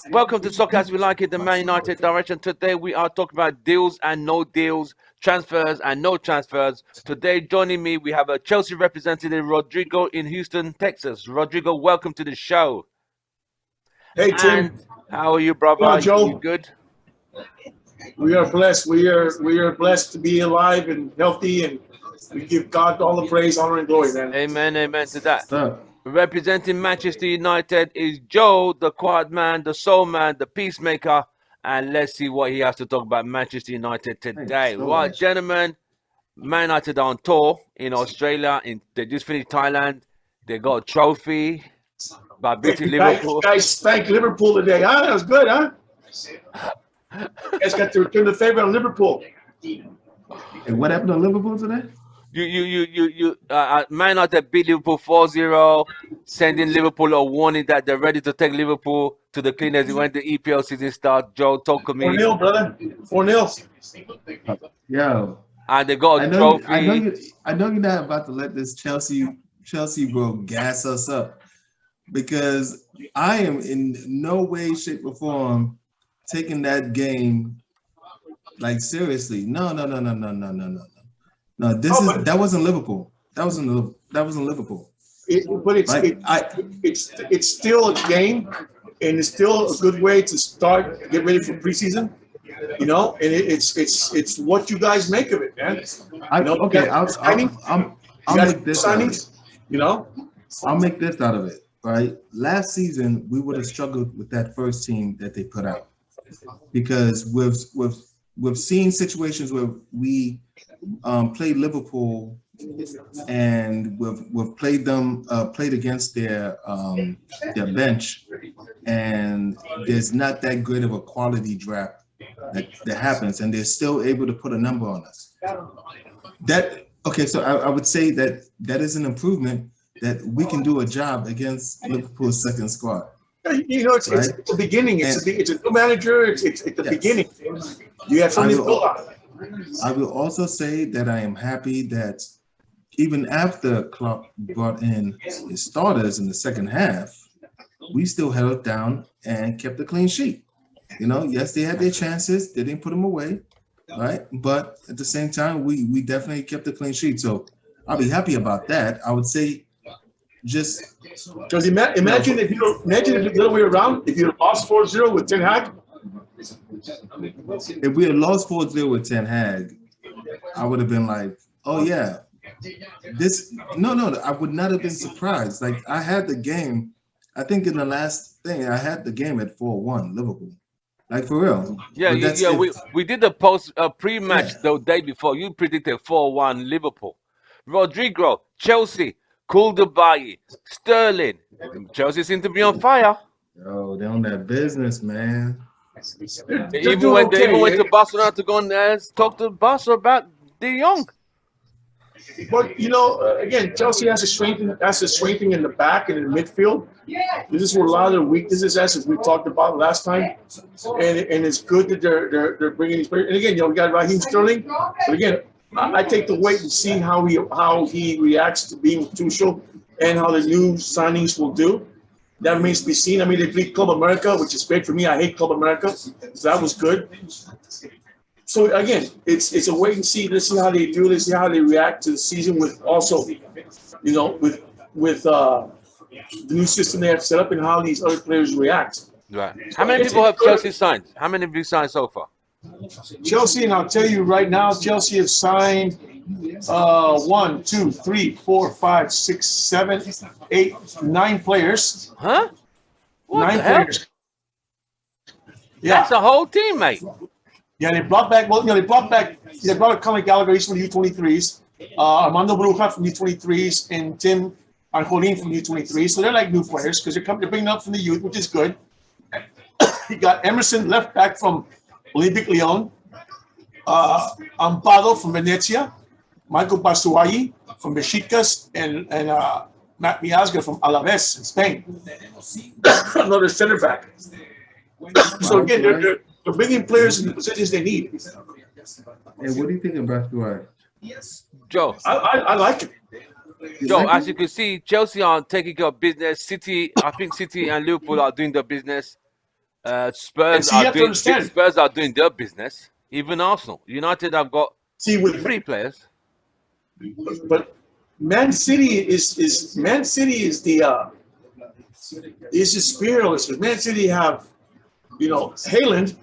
Welcome to Soccer As We Like It, the Man United direction. Today we are talking about deals and no deals, transfers and no transfers. Today joining me, we have a Chelsea representative, Rodrigo in Houston, Texas. Rodrigo, welcome to the show. Hey, Tim. And how are you, brother? Hello, Joe. You good? We are blessed. We are blessed to be alive and healthy, and we give God all the praise, honor, and glory, man. Amen, amen to that. Representing Manchester United is Joe, the quiet man, the soul man, the peacemaker. And let's see what he has to talk about Manchester United today. Right, gentlemen, Man United are on tour in Australia. They just finished Thailand. They got a trophy by beating Liverpool. Guys spanked Liverpool today, huh? That was good, huh? You guys got to return the favor on Liverpool. And what happened to Liverpool today? Man United beat Liverpool 4-0, sending Liverpool a warning that they're ready to take Liverpool to the cleaners when the EPL season starts. Joe, talk to me. 4-0, brother. 4-0. Yo. And they got a trophy. I know you're not about to let this Chelsea bro gas us up, because I am in no way, shape, or form taking that game like seriously. No. No, that wasn't Liverpool. That wasn't Liverpool. It's still a game, and it's still a good way to get ready for preseason. You know, and it's what you guys make of it, man. I'll make this out of it. You know, I'll make this out of it. Right. Last season we would have struggled with that first team that they put out, because we've seen situations where we played Liverpool and we've played against their bench, and there's not that good of a quality draft that happens, and they're still able to put a number on us. So I would say that is an improvement, that we can do a job against Liverpool's second squad. You know, it's the beginning. It's a new manager. It's the beginning. You have something to build on. I will also say that I am happy that even after Klopp brought in his starters in the second half, we still held it down and kept a clean sheet. You know, yes, they had their chances. They didn't put them away, right? But at the same time, we definitely kept a clean sheet. So I'll be happy about that. I would say just because imagine if the other way around, if you lost 4-0 with Ten Hag. If we had lost 4-0 with Ten Hag, I would have been like, oh yeah, I would not have been surprised. Like, I had the game, I think in the last thing, I had the game at 4-1 Liverpool. Like, for real. Yeah, we did a pre-match the day before. You predicted 4-1 Liverpool. Rodrigo, Chelsea, Koulibaly, Sterling. Chelsea seem to be on fire. Yo, they're on that business, man. They even went to Barcelona to go and talk to Barca about De Jong. But you know, again, Chelsea has a strengthening in the back and in the midfield. This is where a lot of their weaknesses, as we talked about last time, and it's good that they're bringing these players. And again, you know, we got Raheem Sterling. But again, I take the wait and see how he reacts to being with Tuchel and how the new signings will do. That remains to be seen. I mean, they beat Club America, which is great for me. I hate Club America, so that was good. So again, it's a wait and see. Let's see how they do. Let's see how they react to the season. With also, you know, with the new system they have set up and how these other players react. Right. How many people have Chelsea signed? How many have you signed so far? Chelsea, and I'll tell you right now, Chelsea have signed 1, 2, 3, 4, 5, 6, 7, 8, 9 players. Huh? What 9 the hell? players. Yeah. That's a whole team, mate. Yeah, they brought back Conor Gallagher from the U23s, Armando Bruja from the U23s, and Tim Anjolin from the U23s. So they're like new players because they're bringing up from the youth, which is good. You got Emerson, left back from Olympic Lyon, Ampado from Venezia, Michael Batshuayi from Besiktas, and Matt Miazga from Alaves in Spain. Another center back. So again, they're bringing players in the positions they need. Hey, what do you think about Batshuayi? Joe, I like him. Joe, as you can see, Chelsea are taking care of business. City, I think City and Liverpool are doing their business. Spurs you have to doing understand. Spurs are doing their business. Even Arsenal, United have got with 3 players. But Man City is the spirit of this. Man City have, Haaland,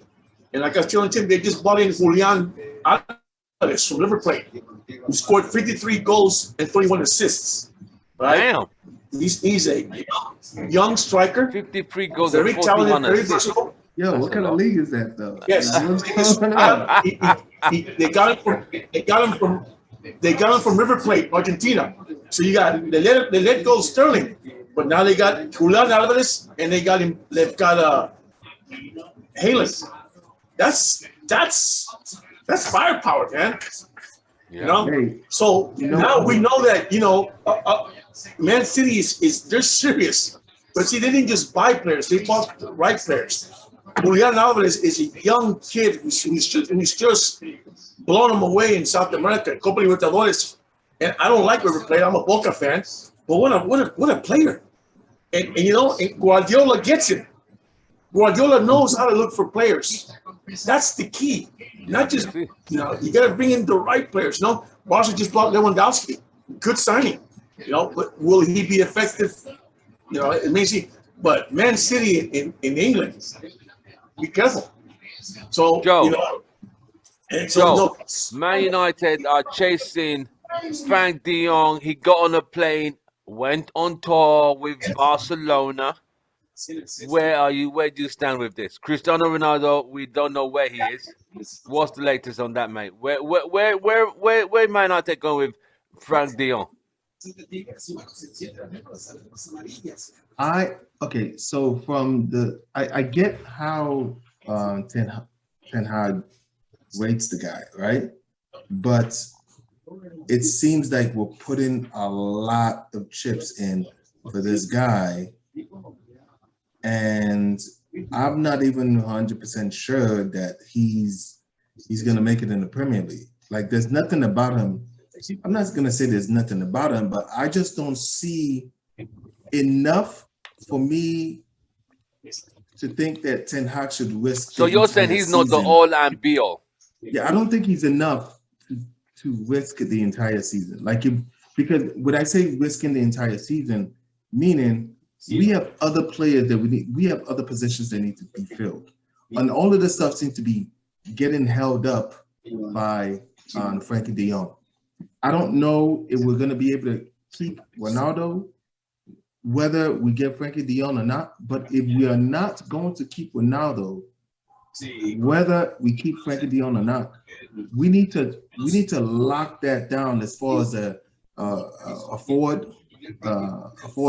and like I was telling Tim, they just bought in Julian Alvarez from River Plate, who scored 53 goals and 21 assists. Right? Damn. He's a young striker. 53 goals very and 41 talented, very assists. versatile. Yo, what kind of league is that though? Yes, they got him from River Plate, Argentina. So they let go Sterling, but now they got Julian Alvarez and they've got Haaland. That's firepower, man. Yeah. So now we know that Man City is they're serious, but see, they didn't just buy players; they bought the right players. Julian Alvarez is a young kid who's just blowing them away in South America. Copa Libertadores, and I don't like River Plate. I'm a Boca fan, but what a player! And Guardiola gets it. Guardiola knows how to look for players. That's the key. Not just you got to bring in the right players. Barca just bought Lewandowski, good signing. But will he be effective? It may see. But Man City in England, be careful. So Joe, Man United are chasing Frank de Jong. He got on a plane, went on tour with Barcelona. Where do you stand with this? Cristiano Ronaldo, we don't know where he is. What's the latest on that, mate? Where Man United going with Frank de Jong? So from I get how Ten Hag rates the guy, right? But it seems like we're putting a lot of chips in for this guy, and I'm not even 100% sure that he's gonna make it in the Premier League. Like, there's nothing about him. I'm not gonna say there's nothing about him, but I just don't see enough for me to think that Ten Hag should risk. So you're saying he's not the all and be all? Yeah, I don't think he's enough to risk the entire season. Because when I say risking the entire season, meaning we have other players that we have other positions that need to be filled, and all of this stuff seems to be getting held up by Frankie de Jong. I don't know if we're going to be able to keep Ronaldo, whether we get Frankie de Jong or not. But if we are not going to keep Ronaldo, whether we keep Frankie de Jong or not, we need to lock that down as far as a forward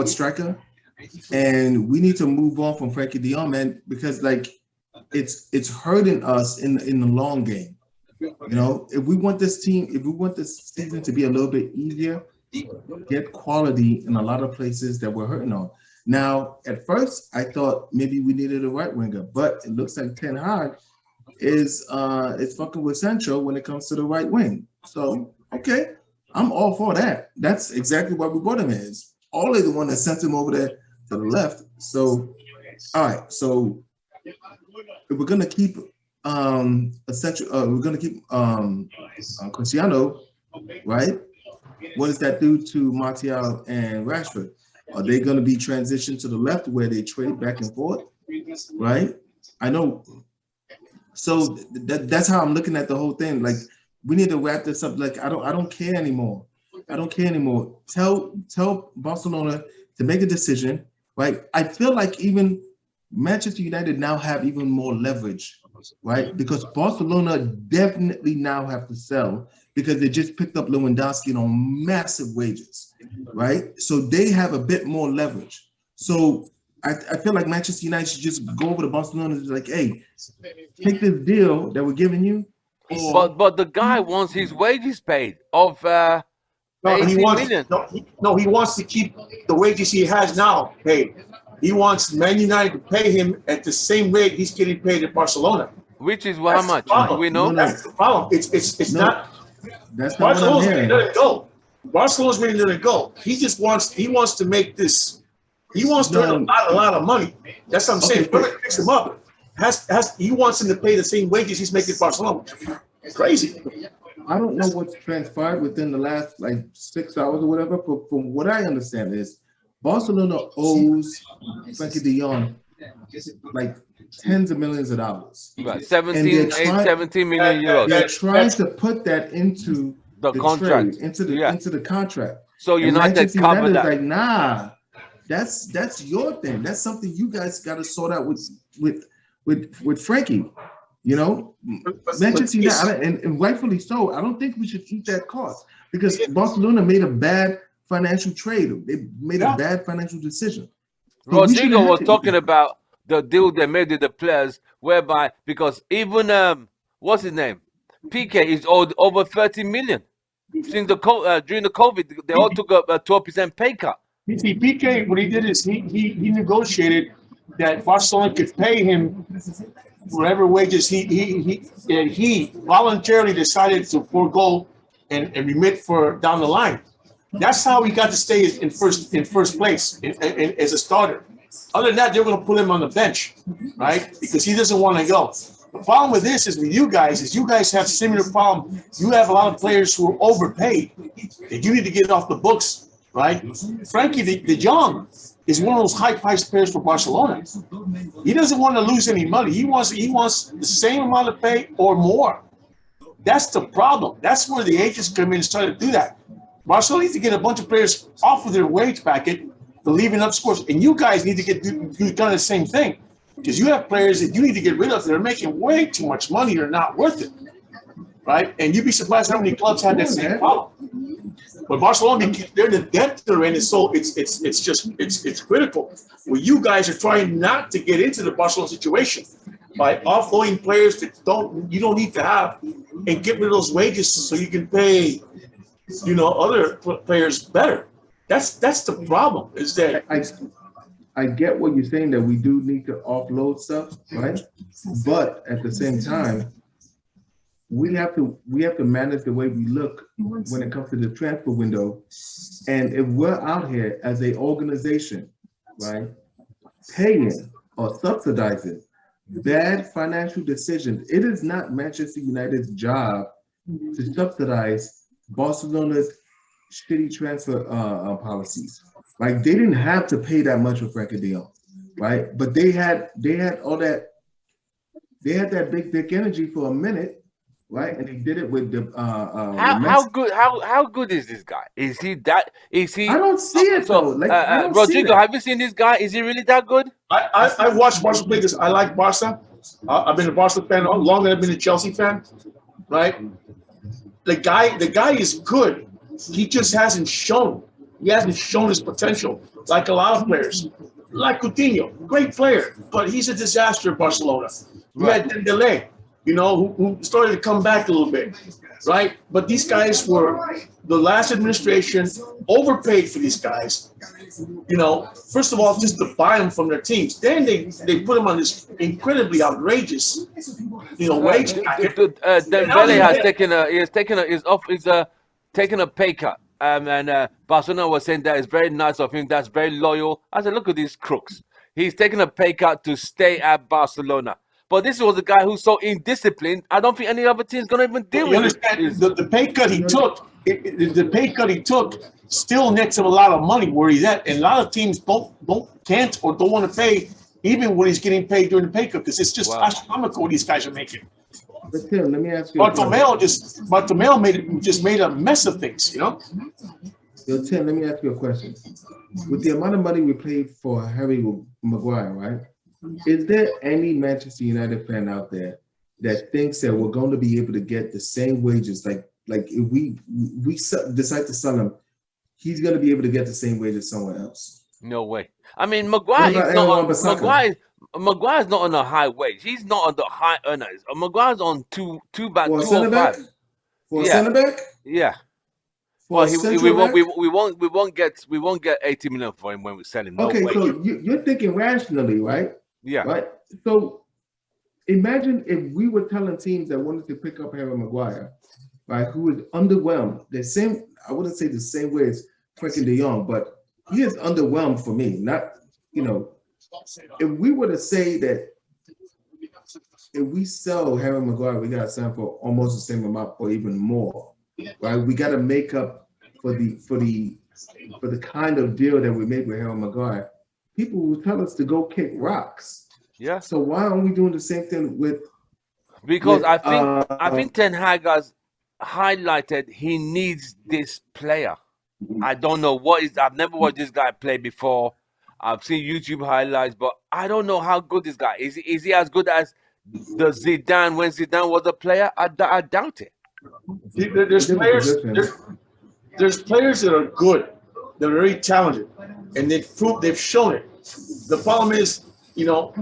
striker, and we need to move on from Frankie de Jong, man, because it's hurting us in the long game. If we want this season to be a little bit easier, get quality in a lot of places that we're hurting on. Now, at first, I thought maybe we needed a right winger, but it looks like Ten Hag is fucking with Sancho when it comes to the right wing. So, okay, I'm all for that. That's exactly what we brought him in. It's Ole the one that sent him over there to the left. So, all right. So, if we're gonna keep we're gonna keep Cristiano, right? What does that do to Martial and Rashford? Are they going to be transitioned to the left where they trade back and forth, right? I know. So that's how I'm looking at the whole thing. Like, we need to wrap this up. Like, I don't care anymore. I don't care anymore. Tell Barcelona to make a decision, right? I feel like even Manchester United now have even more leverage, right? Because Barcelona definitely now have to sell because they just picked up Lewandowski on massive wages, right? So they have a bit more leverage. So I feel like Manchester United should just go over to Barcelona and be like, hey, take this deal that we're giving you. But the guy wants his wages paid of 18 million. He wants to keep the wages he has now paid. He wants Man United to pay him at the same rate he's getting paid at Barcelona. Which is how much? Do we know? That's the problem. It's not. That's not what I'm hearing. Let it go. Barcelona's ready to let it go. He wants to make this. He wants to earn a lot of money. That's what I'm saying. Whoever picks him up he wants him to pay the same wages he's making Barcelona. Crazy. I don't know what's transpired within the last like 6 hours or whatever, but from what I understand is Barcelona owes Frankie de Jong like tens of millions of dollars. Right. 17 million euros. They're trying to put that into the contract, into the contract. So United covered that. Like, nah, that's your thing. That's something you guys got to sort out with Frankie. You know, Manchester United, and rightfully so. I don't think we should eat that cost because Barcelona made a bad financial trade. They made a bad financial decision. Rodrigo was talking about the deal they made with the players, whereby because even what's his name, PK is owed over 30 million. Since during the COVID, they all took a 12% pay cut. See, PK, what he did is he negotiated that Barcelona could pay him whatever wages he voluntarily decided to forego and remit for down the line. That's how he got to stay in first place as a starter. Other than that, they're going to put him on the bench, right? Because he doesn't want to go. The problem with this is with you guys have similar problem. You have a lot of players who are overpaid that you need to get off the books, right? Frankie de Jong is one of those high-priced players for Barcelona. He doesn't want to lose any money. He wants the same amount of pay or more. That's the problem. That's where the agents come in and start to do that. Barcelona needs to get a bunch of players off of their wage packet for leaving up scores, and you guys need to do kind of the same thing because you have players that you need to get rid of that are making way too much money. They're not worth it, right? And you'd be surprised how many clubs have that same problem. But Barcelona, they're the depth they're in, so it's critical. Well, you guys are trying not to get into the Barcelona situation by offloading players that you don't need to have and get rid of those wages so you can pay, other players better. That's the problem. Is that I get what you're saying that we do need to offload stuff, right? But at the same time, we have to manage the way we look when it comes to the transfer window. And if we're out here as an organization, right, paying or subsidizing bad financial decisions, it is not Manchester United's job to subsidize Barcelona's shitty transfer policies. Like they didn't have to pay that much for Frankie de Jong, right? But they had all that. They had that big dick energy for a minute, right? And they did it with the. How good is this guy? Is he that? Is he? I don't see it though. Like Rodrigo, have you seen this guy? Is he really that good? I watched Barca play because I like Barca. I've been a Barca fan longer than I've been a Chelsea fan, right? The guy is good. He just hasn't shown. He hasn't shown his potential like a lot of players. Like Coutinho, great player, but he's a disaster at Barcelona. You had Dembélé, who started to come back a little bit, right? But these guys were, the last administration overpaid for these guys. First of all, just to buy them from their teams. Then they put them on this incredibly outrageous, wage packet. Dembélé taking a pay cut. And Barcelona was saying that it's very nice of him. That's very loyal. I said, look at these crooks. He's taking a pay cut to stay at Barcelona. But this was a guy who's so indisciplined. I don't think any other team's going to even deal with it. The pay cut he took, the pay cut he took still nets him a lot of money where he's at. And a lot of teams can't or don't want to pay even when he's getting paid during the pay cut because it's just astronomical what these guys are making. But Tim, let me ask you. Bartomeu made a mess of things, Yo, Tim, let me ask you a question. With the amount of money we paid for Harry Maguire, right? Is there any Manchester United fan out there that thinks that we're going to be able to get the same wages? Like if we decide to sell him, he's going to be able to get the same wages somewhere else? No way. I mean, Maguire's not on a high wage. He's not on the high earners. Maguire's on two back, 205. For a center back? Yeah. Well, we won't get 80 million for him when we sell him. No way. So you're thinking rationally, right? Yeah. Right. So imagine if we were telling teams that wanted to pick up Harry Maguire, right, who is underwhelmed. The same, I wouldn't say the same way as Frankie de Jong, but he is underwhelmed for me. Not, you know, if we were to say that if we sell Harry Maguire, we got to sell for almost the same amount or even more, right? We got to make up for the kind of deal that we made with Harry Maguire. People will tell us to go kick rocks. Yeah. So why aren't we doing the same thing with? Because I think Ten Hag has highlighted he needs this player. I don't know what is. I've never watched this guy play before. I've seen YouTube highlights, but I don't know how good this guy is. Is he as good as the Zidane when Zidane was a player? I doubt it. There's players that are good, that are very talented, and they've shown it. The problem is, you know,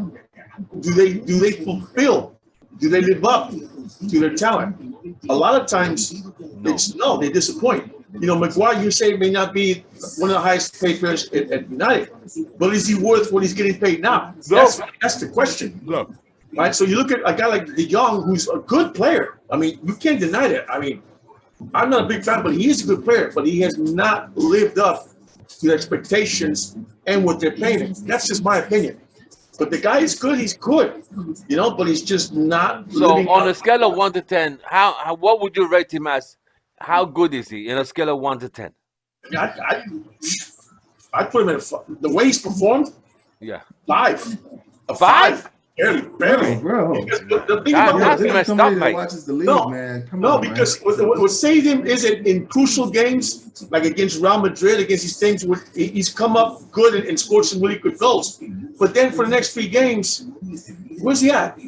do they fulfill? Do they live up to their talent? A lot of times, they disappoint. You know, Maguire, you say, may not be one of the highest paid players at United, but is he worth what he's getting paid now? No. That's the question. No. Right? So you look at a guy like De Jong, who's a good player. I mean, you can't deny that. I mean, I'm not a big fan, but he is a good player, but he has not lived up to the expectations and what they're paying him. That's just my opinion. But the guy is good. He's good, you know, but he's just not. So on a scale of 1 to 10, what would you rate him as? How good is he in a scale of 1 to 10? I put him in the way he's performed. Yeah, 5. A 5? Barely. Bro. The thing about that's messed up, mate. Watches the league, No, man. Come no, on, because man. what saved him is it in crucial games, like against Real Madrid, against these things, where he's come up good and scored some really good goals. But then for the next 3 games, where's he at?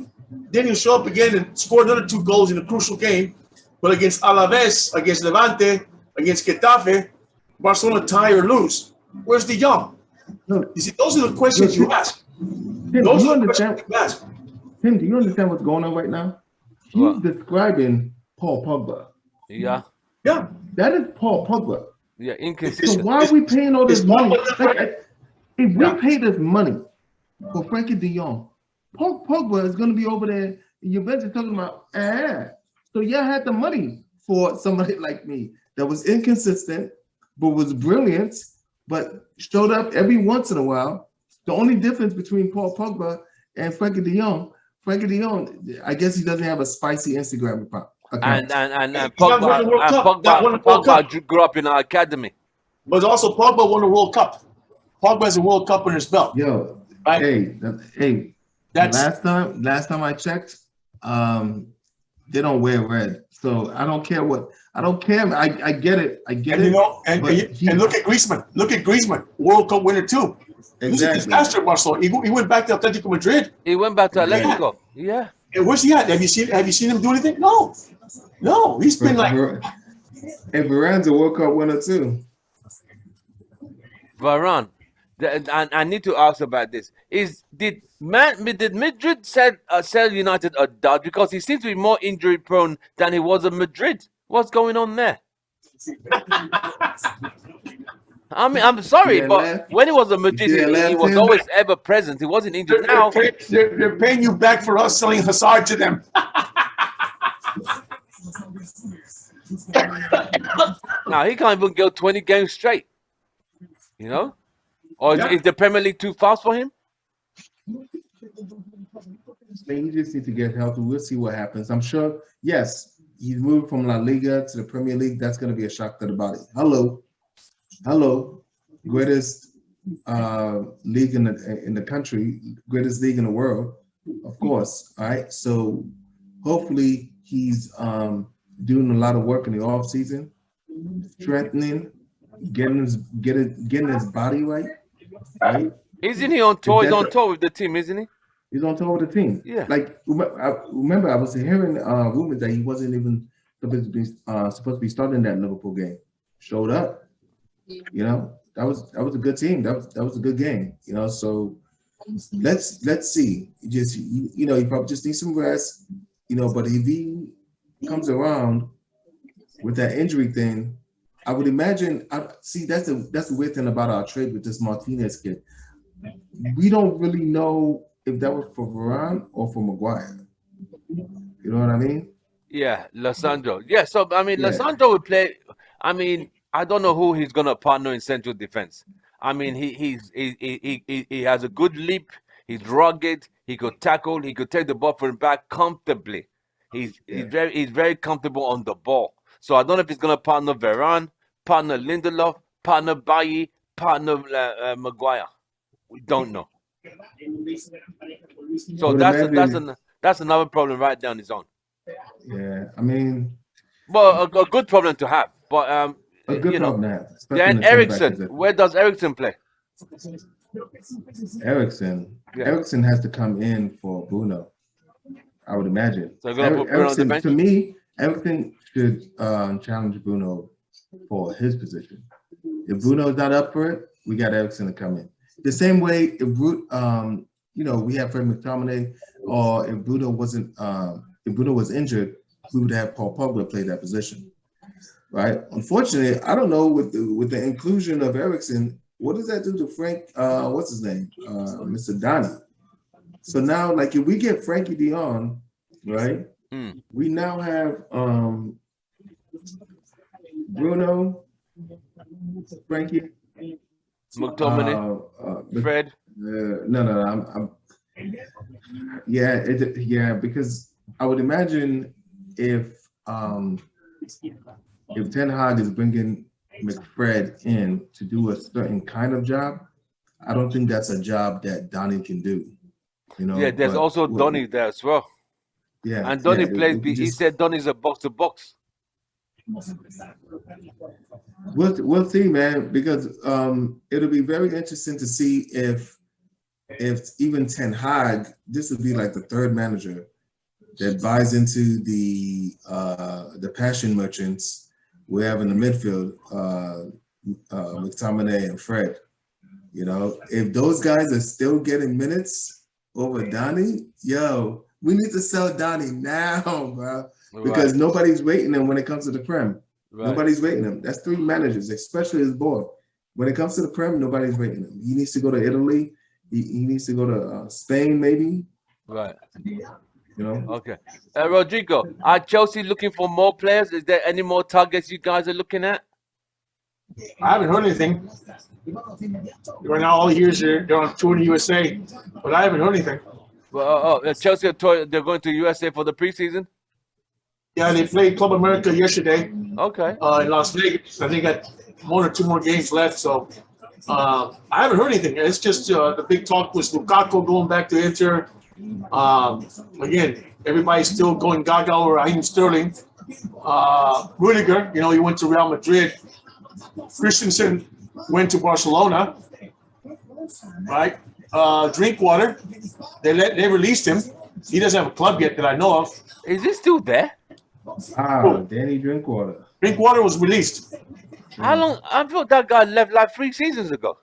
Then he'll show up again and score another 2 goals in a crucial game. But against Alaves, against Levante, against Getafe, Barcelona tie or lose. Where's De Jong? You see, those are the questions you ask. Tim, do you understand? Tim, do you understand what's going on right now? He's describing Paul Pogba. Yeah. Yeah. That is Paul Pogba. Yeah, inconsistent. So why are we paying all this money? Like, if we Yeah. pay this money for Frankie de Jong, Paul Pogba is going to be over there. You're talking about, So y'all had the money for somebody like me that was inconsistent, but was brilliant, but showed up every once in a while. The only difference between Paul Pogba and Frankie de Jong, I guess he doesn't have a spicy Instagram account. And Pogba grew up in our academy. But also Pogba won the World Cup. Pogba has a World Cup in his belt. Yo, right? hey, last time I checked, they don't wear red. So I don't care what. I don't care. I get it. I get and, it. You know, and look at Griezmann. Look at Griezmann, World Cup winner too. Exactly. He was a disaster at Barcelona. He went back to Atletico Madrid. He went back to Atletico. Yeah. And where's he at? Have you seen him do anything? No. He's been like. And Varane's a World Cup winner too. Varane. I need to ask about this. Did Madrid sell United a dud because he seems to be more injury prone than he was at Madrid? What's going on there? I mean, I'm sorry, but when he was at Madrid, he was always ever present. He wasn't injured. Now they're paying you back for us selling Hazard to them. Now he can't even go 20 games straight. You know? Or is the Premier League too fast for him? He just needs to get healthy. We'll see what happens. I'm sure, yes, he's moved from La Liga to the Premier League. That's going to be a shock to the body. Hello. Greatest league in the country, greatest league in the world, of course. All right. So hopefully he's doing a lot of work in the off season, strengthening, getting his body right. Right? Isn't he on tour? He's on tour with the team, isn't he? He's on tour with the team. Yeah. Like remember, I was hearing rumors that he wasn't even supposed to be starting that Liverpool game. Showed up. You know, that was a good team. That was a good game. You know, so let's see. Just he probably just needs some rest. You know, but if he comes around with that injury thing, I would imagine. That's the weird thing about our trade with this Martinez kid. We don't really know if that was for Varane or for Maguire. You know what I mean? Yeah, Lissandro. Yeah, so I mean, Yeah. Lissandro will play. I mean, I don't know who he's gonna partner in central defense. I mean, he has a good leap. He's rugged. He could tackle. He could take the ball from the back comfortably. He's very comfortable on the ball. So I don't know if he's gonna partner Varane, partner Lindelof, partner Bailly, partner Maguire. We don't know. So that's another problem right down his own. Yeah, I mean, Well, a good problem to have, but a good problem to have. especially then in the center back Ericsson, position. where does Ericsson play? Ericsson. Yeah. Ericsson has to come in for Bruno, I would imagine. So you're gonna put Bruno on the Ericsson, bench? to me, Ericsson should challenge Bruno for his position. If Bruno's not up for it, we got Ericsson to come in. The same way if we have Fred McTominay, or if Bruno was injured, we would have Paul Pogba play that position, right? Unfortunately, I don't know with the inclusion of Ericsson, what does that do to Frank? What's his name? Mr. Donny. So now, like, if we get Frankie Dion, right? We now have Bruno, Frankie, McTominay, Fred. No. Because I would imagine if Ten Hag is bringing McFred in to do a certain kind of job, I don't think that's a job that Donny can do. Yeah, there's also Donny there as well. Yeah, and Donny plays. He said Donny's a box to box. We'll see, man, because it'll be very interesting to see if even Ten Hag, this would be like the third manager that buys into the passion merchants we have in the midfield, McTominay and Fred. If those guys are still getting minutes over Donny, we need to sell Donny now, bro, because nobody's rating him when it comes to the Prem. Right. Nobody's rating him. That's three managers, especially his board. When it comes to the Prem, nobody's rating him. He needs to go to Italy. He needs to go to Spain, maybe. Right. Okay. Rodrigo, are Chelsea looking for more players? Is there any more targets you guys are looking at? I haven't heard anything. Right now, all the years they're on tour in the USA, but I haven't heard anything. Well, Chelsea they're going to USA for the preseason? Yeah, they played Club America yesterday. Okay. In Las Vegas. I think got one or two more games left. So I haven't heard anything. It's just the big talk was Lukaku going back to Inter. Again, everybody's still going gaga over Raheem Sterling. Rudiger, he went to Real Madrid. Christensen went to Barcelona. Right? Drinkwater, they released him. He doesn't have a club yet that I know of. Is he still there? Danny Drinkwater. Drinkwater was released. How long? I thought that guy left like 3 seasons ago.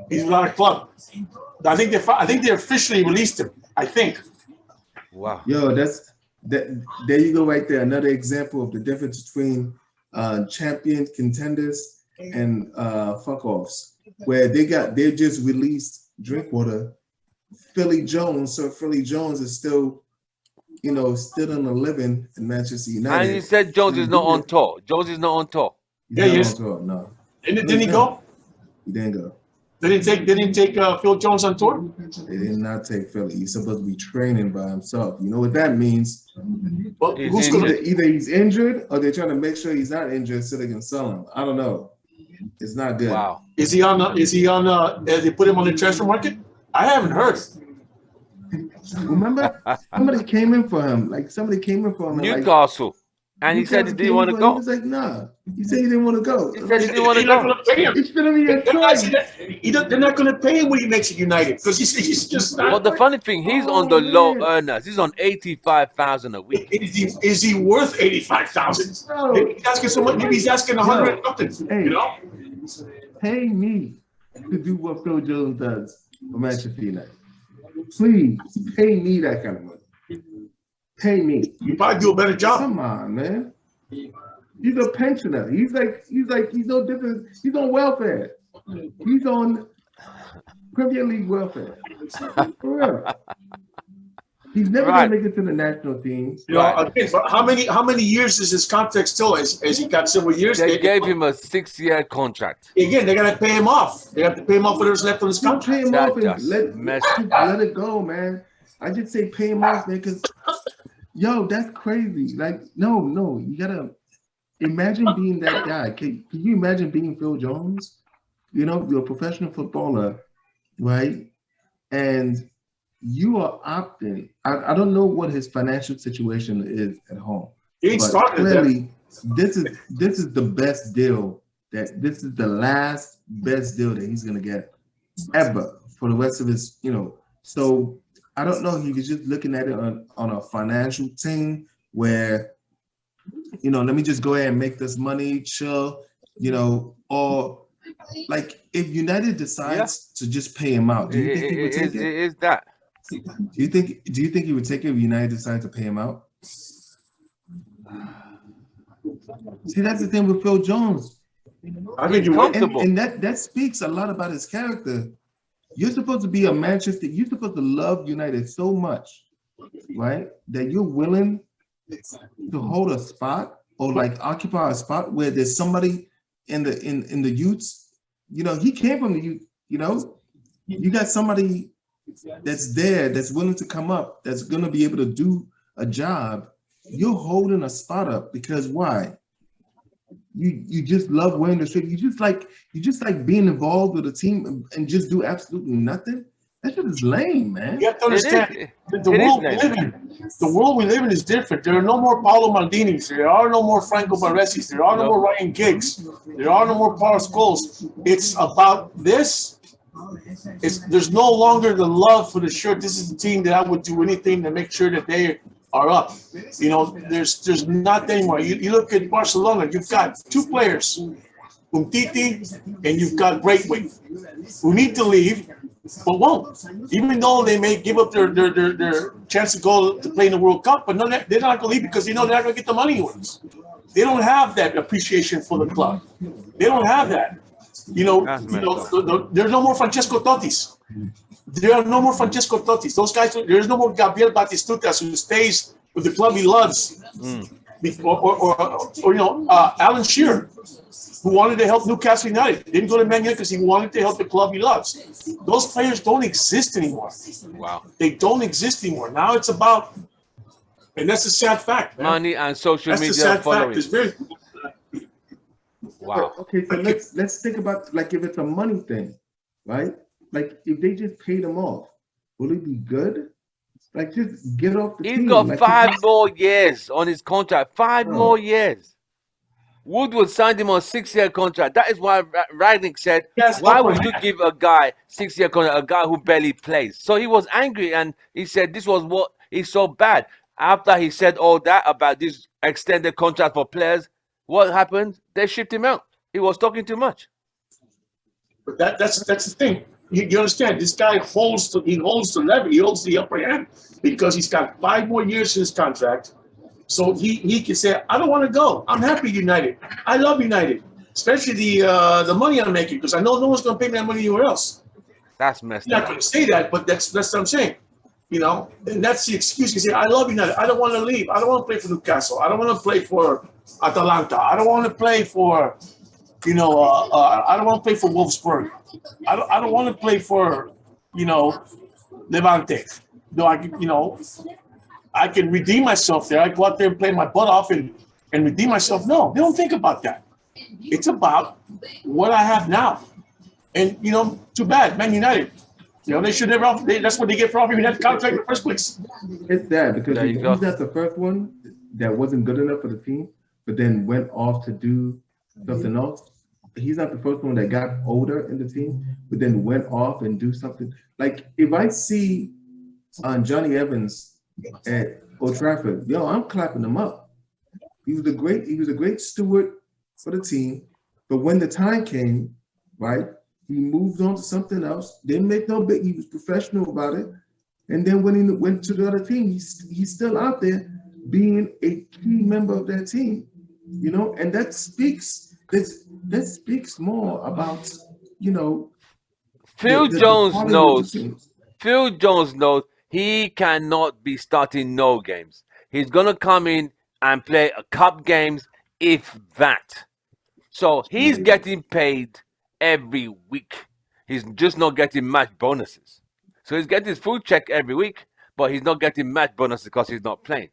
He's not a club. I think they officially released him. I think. Wow. Yo, there you go right there. Another example of the difference between champion contenders and fuck offs, where they just released Drinkwater. Sir Philly Jones is still still in the living in Manchester United. And you said Jones is not on tour. Jones is not on tour. Yeah, he is. No. Didn't he go? He didn't go. They didn't take Phil Jones on tour? They did not take Philly. He's supposed to be training by himself. You know what that means? Well, either he's injured or they're trying to make sure he's not injured so they can sell him. I don't know. It's not good. Wow. Is he on they put him on the transfer market? I haven't heard. Remember, somebody came in for him. Newcastle. And he said he didn't want to go. He was like, nah. He said he didn't want to go. He said he didn't want to go. They're not going to pay him when he makes it United because he's just not. Well, the funny thing, he's on the low earners. He's on 85,000 a week. Is he worth 85,000? No. Maybe he's asking so much. Maybe he's asking 100 something. Hey, pay me to do what Phil Jones does for Manchester United. Please pay me that kind of money. Pay me. You probably do a better job. Come on, man. He's a pensioner. He's no different. He's on welfare. He's on Premier League welfare. For real. He's never Right. gonna make it to the national team. You know, Right. again, but how many years is his contract still? As he got several years, They gave him a 6-year contract. again. They gotta pay him off. They have to pay him off whatever's left on his Just pay contract. him That off and just let it go, man. I just say pay him off, man, because yo, that's crazy. Like, no, you gotta imagine being that guy. Can you imagine being Phil Jones? You know, you're a professional footballer, right? And you are opting. I don't know what his financial situation is at home. He ain't But started clearly, this is the best deal. This is the last best deal that he's gonna get ever for the rest of his, you know. So I don't know. He was just looking at it on a financial thing where, you know, let me just go ahead and make this money, chill, you know, or like if United decides to just pay him out, do you think he would take it? It is that. Do you think he would take it if United decided to pay him out? See, that's the thing with Phil Jones. I think you comfortable. And that speaks a lot about his character. You're supposed to be a Manchester, you're supposed to love United so much, right? That you're willing to hold a spot or like occupy a spot where there's somebody in the youths. You know, he came from the youth, you know, you got somebody that's there, that's willing to come up, that's gonna be able to do a job. You're holding a spot up because why? You just love wearing the shirt. You just like being involved with a team and just do absolutely nothing. That shit is lame, man. You have to understand the is world we live in is different. There are no more Paolo Maldinis. There are no more Franco Baresi's. There are no more Ryan Giggs. There are no more Paul Scholes. It's about this. There's no longer the love for the shirt. This is the team that I would do anything to make sure that they are up. You know, there's not anymore. You look at Barcelona, you've got two players, Umtiti and you've got Braithwaite, who need to leave, but won't. Even though they may give up their chance to go to play in the World Cup, but no, they're not going to leave because they know they're not going to get the money anyways. They don't have that appreciation for the club. They don't have that. There's no more Francesco Totti's. There are no more Francesco Totti's. Those guys, there's no more Gabriel Batistutas who stays with the club he loves. Alan Shearer, who wanted to help Newcastle United. Didn't go to Man United because he wanted to help the club he loves. Those players don't exist anymore. Wow. They don't exist anymore. Now it's about, and that's a sad fact, man. Money and social That's media a sad following. fact. It's very. Wow. Okay, so let's think about like if it's a money thing, right? Like if they just paid him off, will it be good? Like just get off the team. He's got like, 5 more years on his contract. 5 more years. Woodward signed him on a 6-year contract. That is why Ragnick said, why would you give a guy 6-year contract, a guy who barely plays? So he was angry and he said this was what is so bad. After he said all that about this extended contract for players, what happened? They shipped him out. He was talking too much. But that's the thing. You understand? This guy holds the lever. He holds the upper hand because he's got 5 more years in his contract. So he can say, I don't want to go. I'm happy United. I love United, especially the money I'm making because I know no one's going to pay me that money anywhere else. That's messed You're not up. going to say that, but that's what I'm saying. You know, and that's the excuse. You say, I love United. I don't want to leave. I don't want to play for Newcastle. I don't want to play for Atalanta. I don't want to play for, I don't want to play for Wolfsburg. I don't want to play for, Levante. Though I can redeem myself there. I go out there and play my butt off and redeem myself. No, they don't think about that. It's about what I have now. And, too bad, Man United. They should never. That's what they get for offering me that contract in the first place. It's sad because There he's you go. not the first one that wasn't good enough for the team, but then went off to do something else. He's not the first one that got older in the team, but then went off and do something. Like if I see Johnny Evans at Old Trafford, I'm clapping him up. He was a great steward for the team, but when the time came, right, he moved on to something else. Didn't make no big. He was professional about it, and then when he went to the other team, he's still out there being a key member of that team. And that speaks more about Phil Jones knows. Phil Jones knows he cannot be starting no games. He's gonna come in and play a cup games, if that. So he's getting paid every week. He's just not getting match bonuses. So he's getting his full check every week, but he's not getting match bonuses because he's not playing.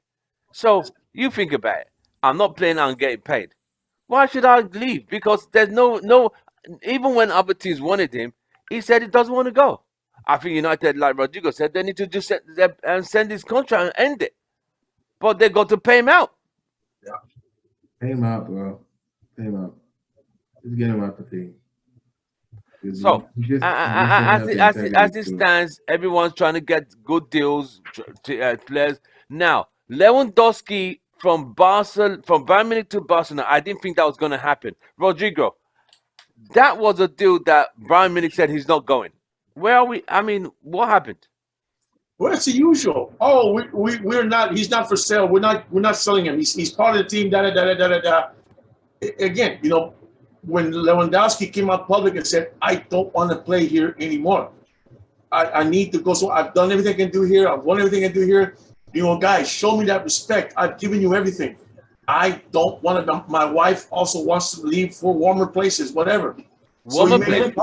So you think about it. I'm not playing, I'm getting paid. Why should I leave? Because there's no. Even when other teams wanted him, he said he doesn't want to go. I think United, like Rodrigo said, they need to just send his contract and end it. But they got to pay him out. Yeah. Pay him out, bro. Pay him out. Just get him out the team. So, as it stands, everyone's trying to get good deals to players. Now, Lewandowski from Bayern Munich to Barcelona, I didn't think that was going to happen. Rodrigo, that was a deal that Bayern Munich said he's not going. Where are we? I mean, what happened? Well, it's the usual. Oh, we're not. He's not for sale. We're not selling him. He's part of the team. Again, you know, when Lewandowski came out public and said, "I don't want to play here anymore. I need to go. So I've done everything I can do here. I've won everything I can do here. You know, guys, show me that respect. I've given you everything. I don't want to. My wife also wants to leave for warmer places, whatever. Warmer places.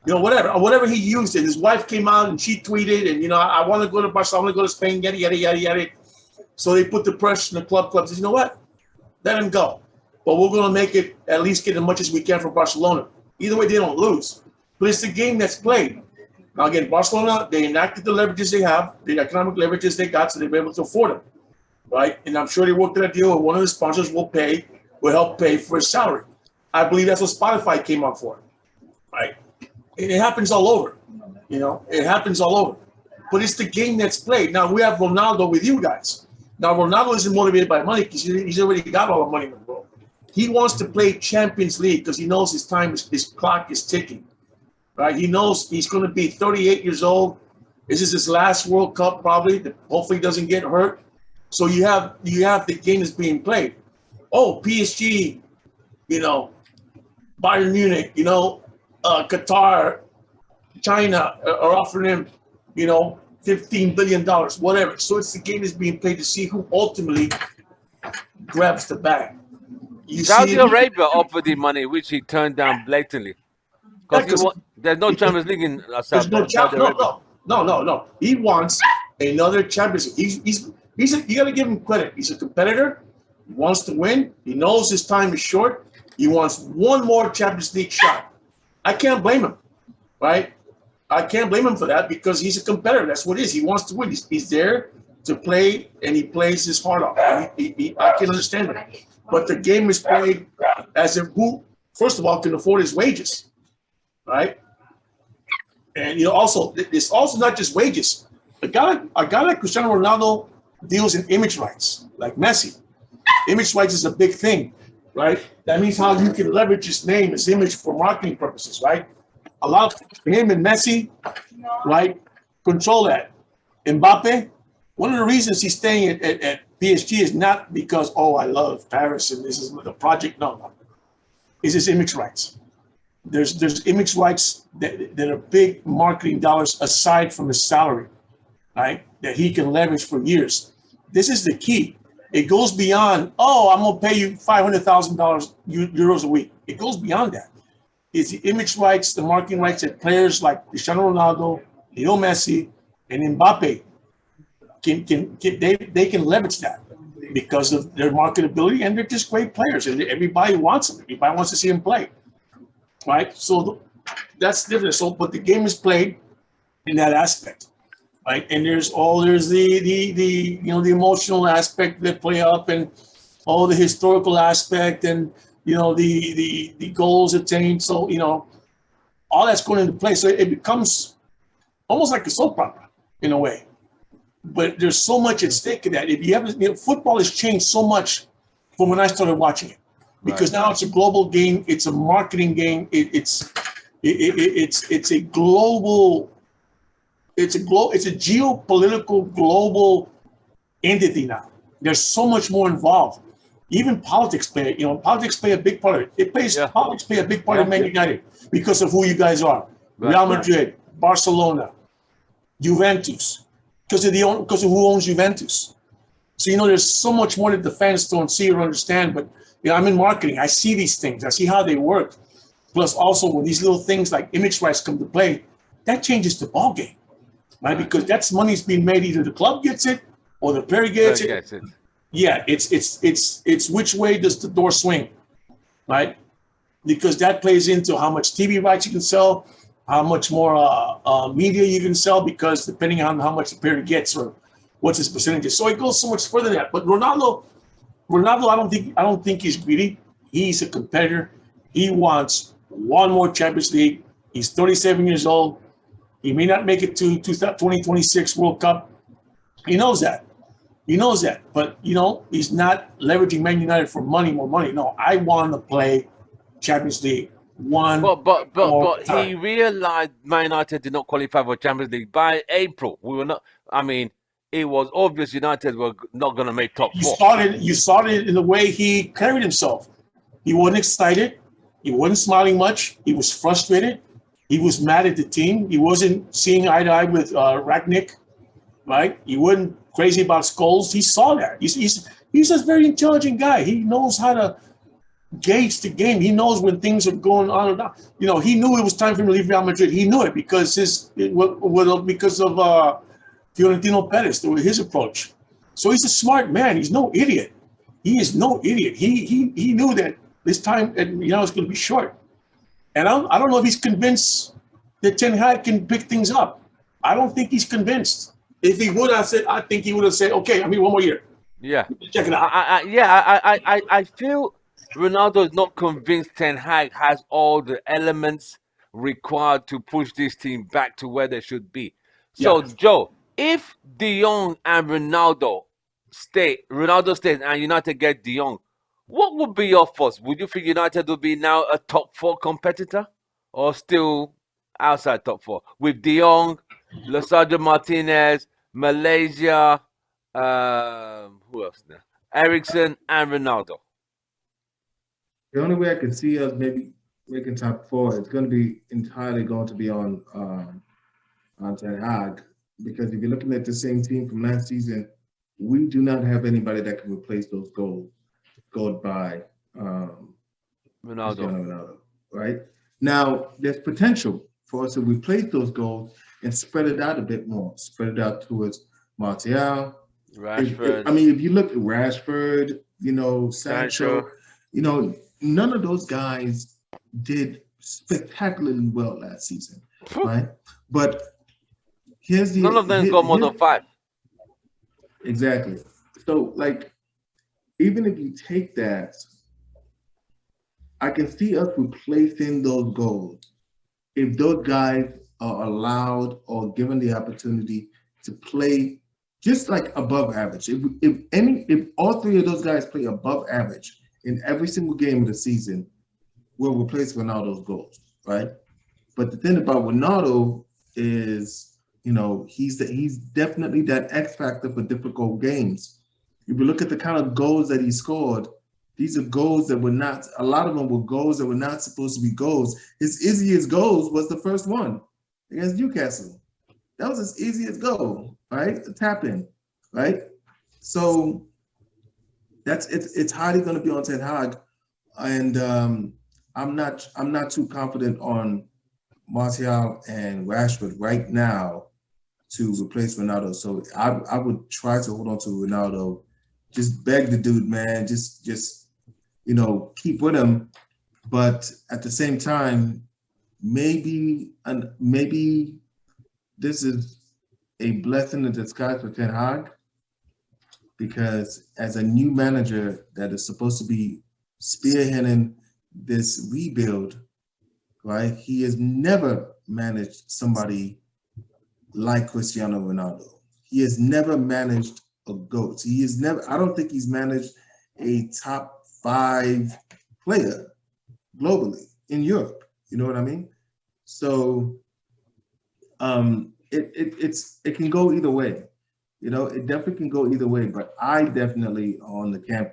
You know, whatever he used. And his wife came out and she tweeted, and, you know, I want to go to Barcelona, I want to go to Spain, yada, yada, yada, yada. So they put the pressure on the club says, you know what? Let him go. But we're going to make it, at least get as much as we can from Barcelona. Either way, they don't lose. But it's the game that's played. Now, again, Barcelona, they enacted the leverages they have, the economic leverages they got, so they'll be able to afford them, right? And I'm sure they worked out a deal where one of the sponsors will help pay for his salary. I believe that's what Spotify came up for, right? It happens all over, you know. It happens all over. But it's the game that's played. Now, we have Ronaldo with you guys. Now, Ronaldo isn't motivated by money because he's already got all the money in the world. He wants to play Champions League because he knows his clock is ticking, right? He knows he's going to be 38 years old. This is his last World Cup probably. Hopefully he doesn't get hurt. So you have the game that's being played. Oh, PSG, you know, Bayern Munich, you know, Qatar, China are offering him, you know, $15 billion, whatever. So it's the game that's being played to see who ultimately grabs the bag. Saudi Arabia offered him money, which he turned down blatantly. Because there's no Champions League in Saudi Arabia. No. He wants another Champions League. You got to give him credit. He's a competitor. He wants to win. He knows his time is short. He wants one more Champions League shot. I can't blame him, right? I can't blame him for that because he's a competitor. That's what it is. He wants to win. He's there to play, and he plays his heart off. I can understand that. But the game is played as if who, first of all, can afford his wages, right? And, you know, also, it's also not just wages. A guy like Cristiano Ronaldo deals in image rights, like Messi. Image rights is a big thing, right? That means how you can leverage his name, his image for marketing purposes, right? A lot of him and Messi, right, control that. Mbappe, one of the reasons he's staying at PSG is not because, oh, I love Paris and this is the project. No. It's his image rights. There's image rights that are big marketing dollars aside from his salary, right, that he can leverage for years. This is the key. It goes beyond, oh, I'm going to pay you $500,000 euros a week. It goes beyond that. It's the image rights, the marketing rights that players like Cristiano Ronaldo, Leo Messi, and Mbappe they can leverage that because of their marketability, and they're just great players, and everybody wants them. Everybody wants to see them play, right? So that's different. So, but the game is played in that aspect, right? And there's the you know, the emotional aspect that play up, and all the historical aspect, and you know, the goals attained. So, you know, all that's going into play. So it becomes almost like a soap opera in a way. But there's so much at stake in that. If you haven't, you know, football has changed so much from when I started watching it, because now it's a global game. It's a marketing game. It's a global. It's a geopolitical global entity now. There's so much more involved. Even politics play. You know, politics play a big part of it. Politics play a big part of Man United because of who you guys are. Real Madrid, Barcelona, Juventus. because of who owns Juventus. So, there's so much more that the fans don't see or understand. But, I'm in marketing. I see these things. I see how they work. Plus, also, when these little things like image rights come to play, that changes the ball game, right? Because that's money's being made. Either the club gets it or the player gets it. Yeah, it's which way does the door swing, right? Because that plays into how much TV rights you can sell, how much more media you can sell, because depending on how much the player gets or what's his percentages. So it goes so much further than that. But Ronaldo, I don't think he's greedy. He's a competitor. He wants one more Champions League. He's 37 years old. He may not make it to 2026 World Cup. He knows that. But, he's not leveraging Man United for more money. No, I want to play Champions League. But he realized Man United did not qualify for Champions League by April. We were not. I mean, it was obvious United were not going to make top four. You saw it in the way he carried himself. He wasn't excited. He wasn't smiling much. He was frustrated. He was mad at the team. He wasn't seeing eye to eye with Rangnick, right? He wasn't crazy about Scholes. He saw that. He's a very intelligent guy. He knows how to gauge the game. He knows when things are going on or not. He knew it was time for him to leave Real Madrid. He knew it because of Florentino Perez, his approach. So he's a smart man. He's no idiot. He is no idiot. He knew that this time is going to be short. And I don't know if he's convinced that Ten Hag can pick things up. I don't think he's convinced. If he would have said, I think he would have said, okay, one more year. Yeah. Check it out. I feel Ronaldo is not convinced Ten Hag has all the elements required to push this team back to where they should be. So, yeah. Joe, if De Jong and Ronaldo stays and United get De Jong, what would be your thoughts? Would you think United will be now a top four competitor or still outside top four? With De Jong, Lisandro Martinez, Malaysia, who else now? Eriksen and Ronaldo. The only way I can see us maybe making top four is going to be entirely going to be on Ten Hag, because if you're looking at the same team from last season, we do not have anybody that can replace those goals scored by Ronaldo. Right now, there's potential for us to replace those goals and spread it out a bit more, spread it out towards Martial, Rashford. If you look at Rashford, Sancho, none of those guys did spectacularly well last season, right? But none of them got more than 5. Exactly. So, even if you take that, I can see us replacing those goals if those guys are allowed or given the opportunity to play just above average. If all 3 of those guys play above average in every single game of the season, we'll replace Ronaldo's goals, right? But the thing about Ronaldo is, he's definitely that X factor for difficult games. If you look at the kind of goals that he scored, these are goals that were not, a lot of them were goals that were not supposed to be goals. His easiest goals was the first one against Newcastle. That was his easiest goal, right? A tap in, right? So it's highly going to be on Ten Hag, and I'm not too confident on Martial and Rashford right now to replace Ronaldo. So I would try to hold on to Ronaldo. Just beg the dude, man. Just keep with him. But at the same time, maybe this is a blessing in disguise for Ten Hag, because as a new manager that is supposed to be spearheading this rebuild, right? He has never managed somebody like Cristiano Ronaldo. He has never managed a GOAT. I don't think he's managed a top 5 player globally in Europe. You know what I mean? So it can go either way. It definitely can go either way, but I definitely on the camp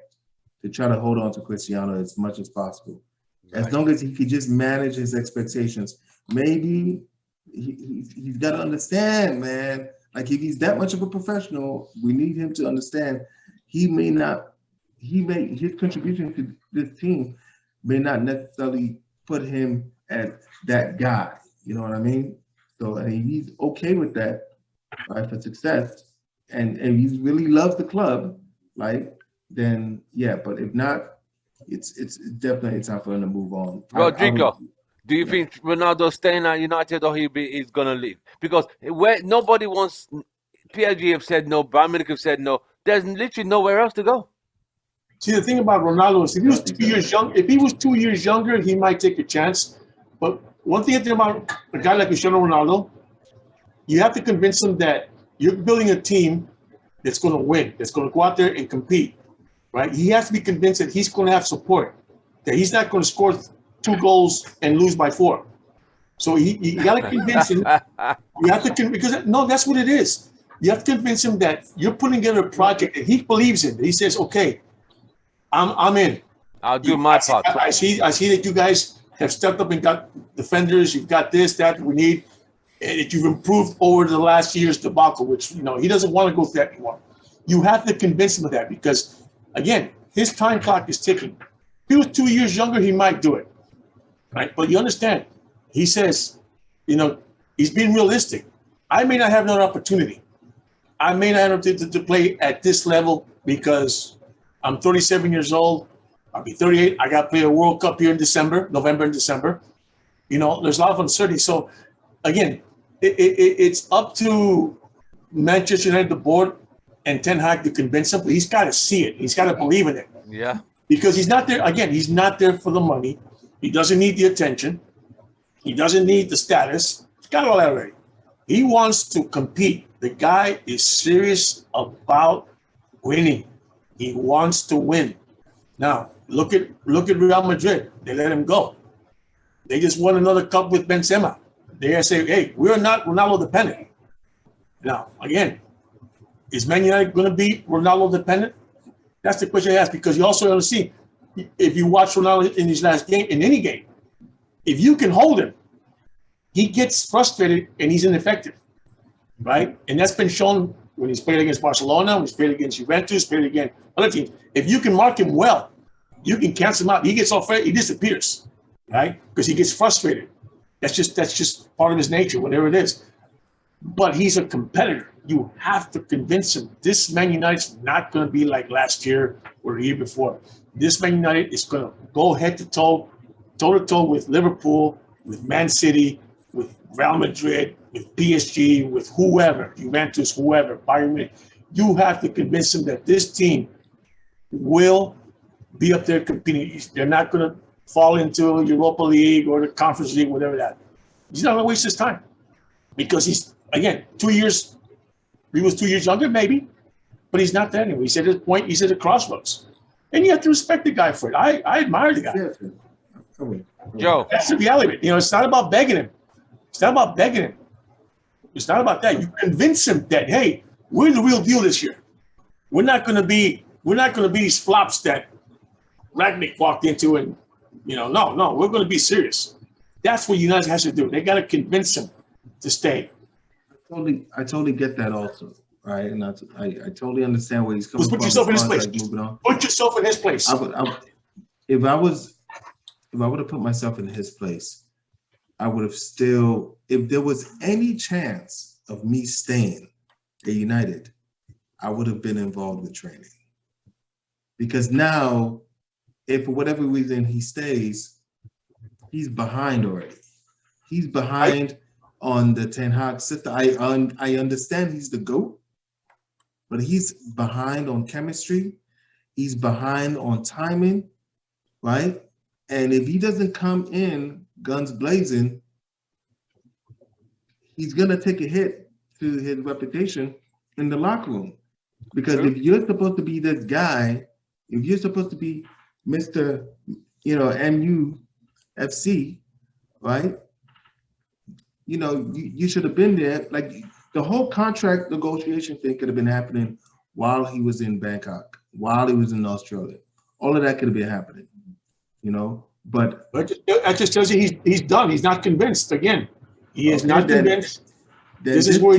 to try to hold on to Cristiano as much as possible. As long as he could just manage his expectations. Maybe he's got to understand, man, Like if he's that much of a professional, we need him to understand his contribution to this team may not necessarily put him as that guy. You know what I mean? So and he's okay with that, right, for success, and he really loves the club, right? Then yeah, but if not, it's definitely time for him to move on. Rodrigo, do you think Ronaldo's staying at United or he's gonna leave? Because where nobody wants, PSG have said no, Bayern Munich have said no. There's literally nowhere else to go. See, the thing about Ronaldo is if he was 2 years young, if he was 2 years younger, he might take a chance. But one thing about a guy like Cristiano Ronaldo, you have to convince him that you're building a team that's going to win, that's going to go out there and compete, right? He has to be convinced that he's going to have support, that he's not going to score 2 goals and lose by 4. So you got to convince him. You have to because no, that's what it is. You have to convince him that you're putting together a project that he believes in. He says, "Okay, I'm in. I'll do my part." I see that you guys have stepped up and got defenders. You've got this, that we need, and that you've improved over the last year's debacle, which he doesn't want to go through that anymore. You have to convince him of that because, again, his time clock is ticking. If he was 2 years younger, he might do it, right? But you understand, he says, he's being realistic. I may not have another opportunity. I may not have to play at this level because I'm 37 years old. I'll be 38. I got to play a World Cup here in November and December. There's a lot of uncertainty. So, again, it's up to Manchester United, the board, and Ten Hag to convince him. But he's got to see it. He's got to believe in it. Yeah. Because he's not there. Again, he's not there for the money. He doesn't need the attention. He doesn't need the status. He's got all that already. He wants to compete. The guy is serious about winning. He wants to win. Now, look at Real Madrid. They let him go. They just won another cup with Benzema. They say, hey, we're not Ronaldo dependent. Now, again, is Man United going to be Ronaldo dependent? That's the question I ask, because you also have to see, if you watch Ronaldo in his last game, in any game, if you can hold him, he gets frustrated and he's ineffective, right? And that's been shown when he's played against Barcelona, when he's played against Juventus, played against other teams. If you can mark him well, you can cancel him out. He gets off, he disappears, right? Because he gets frustrated. That's just part of his nature, whatever it is. But he's a competitor. You have to convince him this Man United's not going to be like last year or the year before. This Man United is going to go head to toe with Liverpool, with Man City, with Real Madrid, with PSG, with whoever, Juventus, whoever, Bayern Munich. You have to convince him that this team will be up there competing. They're not going to fall into Europa League or the Conference League, whatever that. He's not going to waste his time because he's, again, 2 years. He was 2 years younger, maybe, but he's not there anymore. He's at his point. He's at a crossroads. And you have to respect the guy for it. I admire the guy. Joe. That's the reality. It's not about begging him. It's not about begging him. It's not about that. You convince him that, hey, we're the real deal this year. We're not going to be these flops that Ragnick walked into and, no, we're going to be serious. That's what United has to do. They got to convince him to stay. I totally get that also, right? And I totally understand where he's coming from. Put yourself in his place. Put yourself in his place. If I would have put myself in his place, I would have still, if there was any chance of me staying at United, I would have been involved with training. Because now, if for whatever reason he stays, he's behind already. He's behind on the Ten Hag system. I understand he's the GOAT, but he's behind on chemistry. He's behind on timing, right? And if he doesn't come in guns blazing, he's going to take a hit to his reputation in the locker room. Because if you're supposed to be this guy, if you're supposed to be Mr. MUFC, right? You should have been there. Like the whole contract negotiation thing could have been happening while he was in Bangkok, while he was in Australia. All of that could have been happening, But that just tells you he's done. He's not convinced. Again, he is not convinced. This is where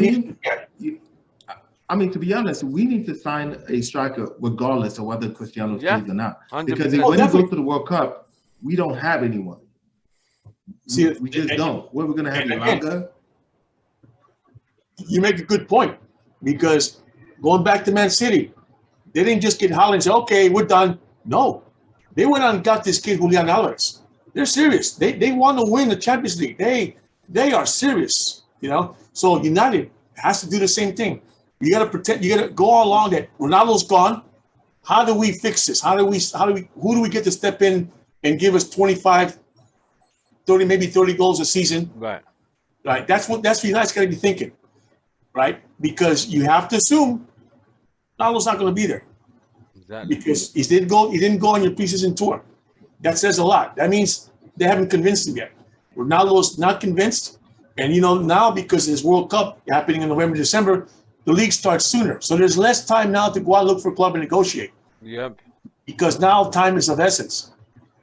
I mean, to be honest, we need to sign a striker regardless of whether Cristiano's playing or not. 100%. Because when he goes to the World Cup, we don't have anyone. See, we just don't. Where we're going to have Yolanda? You make a good point, because going back to Man City, they didn't just get Haaland and say, okay, we're done. No, they went on and got this kid, Julian Alvarez. They're serious. They want to win the Champions League. They are serious, you know. So United has to do the same thing. You got to protect. You got to go all along that Ronaldo's gone. How do we fix this? Who do we get to step in and give us 25, 30, maybe 30 goals a season? Right. That's what United's got to be thinking, right? Because you have to assume Ronaldo's not going to be there. Exactly. Because he didn't go on your preseason tour. That says a lot. That means they haven't convinced him yet. Ronaldo's not convinced. And, you know, now because there's World Cup happening in November, December, the league starts sooner. So there's less time now to go out and look for a club and negotiate. Yep. Because now time is of essence,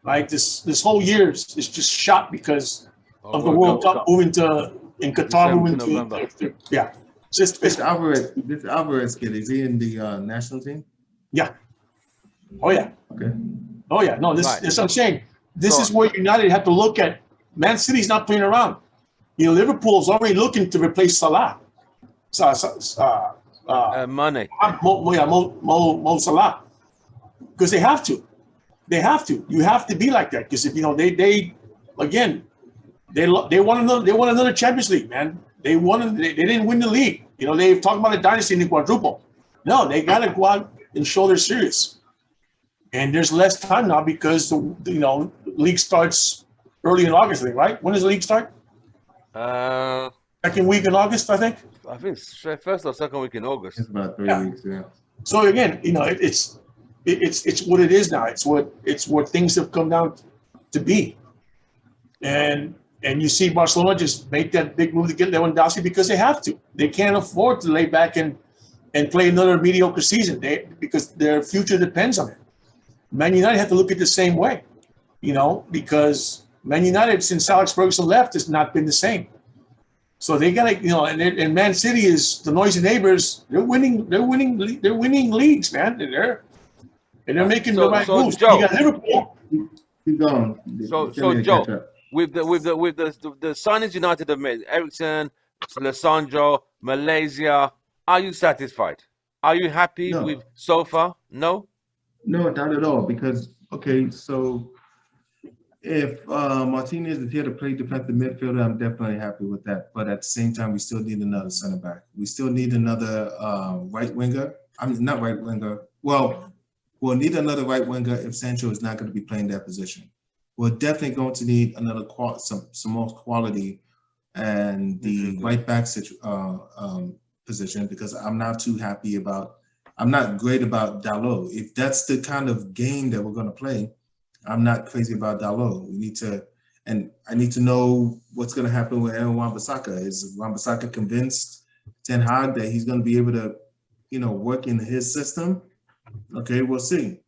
right? This whole year is just shot because of the World Cup moving to, in Qatar, moving to, yeah. This Alvarez kid, is he in the national team? Yeah. Oh, yeah. Okay. Oh, yeah. No, this what I'm saying. This is where United have to look at. Man City's not playing around. You know, Liverpool's already looking to replace Salah. Money. Mo Salah. Because they have to. They have to. You have to be like that. Because if you know they want another Champions League, man. They didn't win the league. You know, they've talked about a dynasty in the quadruple. No, they gotta go out and show they're serious. And there's less time now because the league starts early in August, right? When does the league start? Second week in August, I think. I think first or second week in August. It's about 3 weeks, yeah. So again, you know, it's what it is now. It's what things have come down to be. And you see Barcelona just make that big move to get Lewandowski because they have to. They can't afford to lay back and play another mediocre season because their future depends on it. Man United have to look at it the same way, you know, because Man United, since Alex Ferguson left, has not been the same. So they got to, you know, and Man City is the noisy neighbors. They're winning leagues, man. They're making the right moves. Joe, you got Liverpool. Keep going. So Joe, with the signings United have made, Eriksen, Lissandro, Malaysia, are you satisfied? Are you happy with so far? No? No, not at all. Because, okay, so if Martinez is here to play defensive midfielder, I'm definitely happy with that. But at the same time, we still need another center back. We still need another right winger. I mean, not right winger. Well, we'll need another right winger if Sancho is not going to be playing that position. We're definitely going to need another some more quality and the right back position, because I'm not great about Dalot. If that's the kind of game that we're going to play, I'm not crazy about Dalot. I need to know what's going to happen with Aaron Wan-Bissaka. Is Wan-Bissaka convinced Ten Hag that he's going to be able to, you know, work in his system? Okay, we'll see.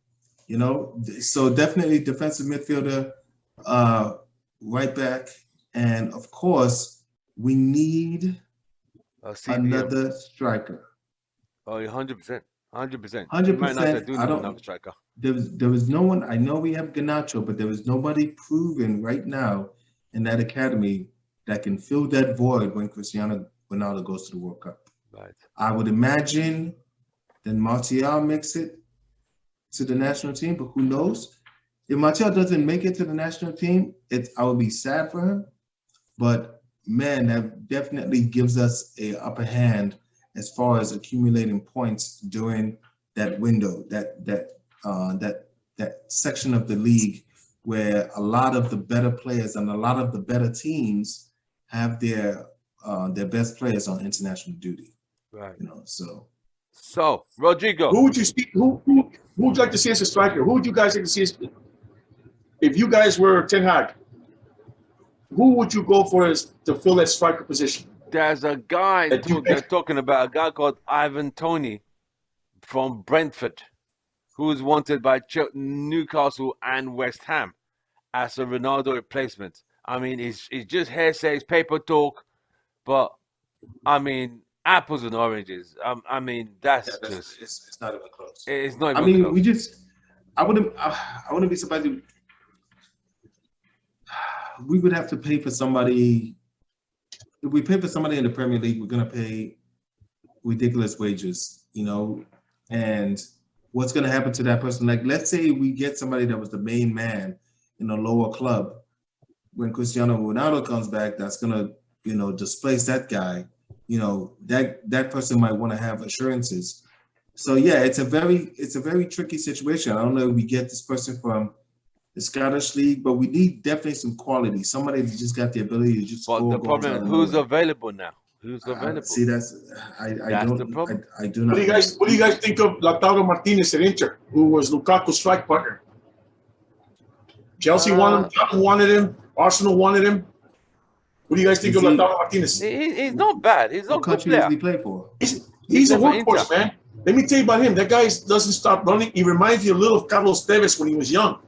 You know, so definitely defensive midfielder, right back, and of course we need another striker. Oh, 100%. 100%. 100%. There was no one. I know we have Garnacho, but there is nobody proven right now in that academy that can fill that void when Cristiano Ronaldo goes to the World Cup. Right. I would imagine that Martial makes it to the national team, but who knows? If Martial doesn't make it to the national team, I would be sad for him. But man, that definitely gives us a upper hand as far as accumulating points during that window, that section of the league where a lot of the better players and a lot of the better teams have their best players on international duty. Right. You know, so Rodrigo, who would you like to see as a striker? Who would you guys like to see if you guys were Ten Hag? Who would you go for to fill that striker position? There's a guy they're talking about, a guy called Ivan Toney from Brentford, who is wanted by Newcastle and West Ham as a Ronaldo replacement. I mean, it's just hearsay, it's paper talk, but I mean, apples and oranges. I mean, that's just it's not even close. it's not I even mean, close. I wouldn't be surprised if we would have to pay for somebody. If we pay for somebody in the Premier League, we're gonna pay ridiculous wages, you know. And what's gonna happen to that person? Like, let's say we get somebody that was the main man in a lower club. When Cristiano Ronaldo comes back, that's gonna, you know, displace that guy. You know, that person might want to have assurances. So yeah, it's a very tricky situation. I don't know if we get this person from the Scottish League, but we need definitely some quality. Somebody that just got the ability to just But score the goals problem out is of who's nowhere. available now? Who's available? See, that's the problem. I do not. What do you guys think of Lautaro Martinez at Inter, who was Lukaku's strike partner? Chelsea wanted him. Arsenal wanted him. What do you guys think of Lautaro Martinez? He's not bad. He's not a good country player. does he play for? He's a played for workhorse, man. Let me tell you about him. That guy doesn't stop running. He reminds me a little of Carlos Tevez when he was young.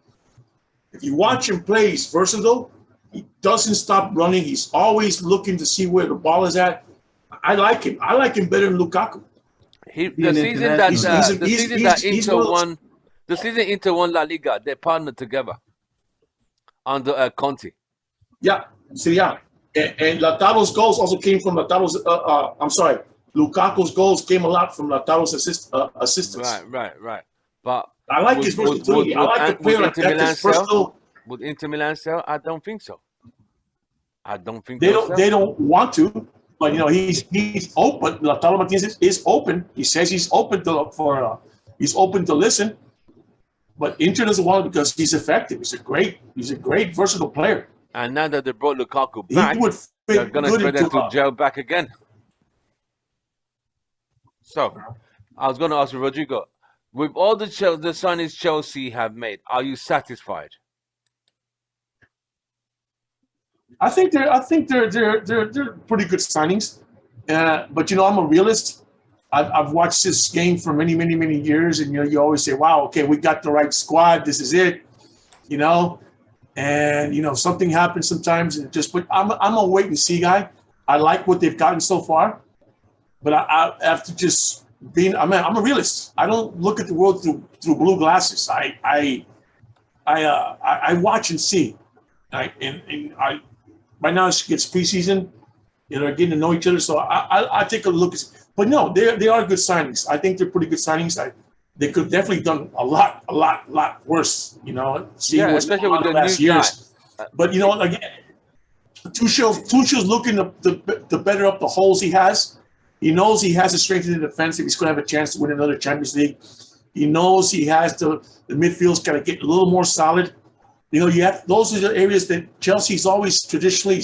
If you watch him play, he's versatile. He doesn't stop running. He's always looking to see where the ball is at. I like him. I like him better than Lukaku. The season Inter won La Liga, they partnered together under Conte. Yeah, Serie A. And Lautaro's goals also came from Lautaro's. Lukaku's goals came a lot from Lautaro's assistance. Right. But I like his versatility. I like the player like that. That's versatile. Would Inter Milan sell? I don't think so. I don't think they don't want to, but you know he's open. Lautaro Martinez is open. He says he's open to listen. But Inter doesn't want it because he's effective. He's a great versatile player. And now that they brought Lukaku back, they're going to spread that to gel back again. So, I was going to ask you, Rodrigo, with all the signings Chelsea have made, are you satisfied? I think they're pretty good signings, but you know I'm a realist. I've watched this game for many years, and you always say, "Wow, okay, we got the right squad. This is it," you know. And you know something happens sometimes, and but I'm a wait and see guy. I like what they've gotten so far, but I have to just I'm a realist. I don't look at the world through blue glasses. I watch and see. Right now it's preseason. You know, they're getting to know each other, so I take a look. But no, they are good signings. I think they're pretty good signings. They could definitely done a lot worse. You know, especially with the last years. But you know, again, Tuchel's looking to better up the holes he has. He knows he has to strengthen the defense if he's going to have a chance to win another Champions League. He knows he has to. The midfield's got to get a little more solid. You know, those are the areas that Chelsea's always traditionally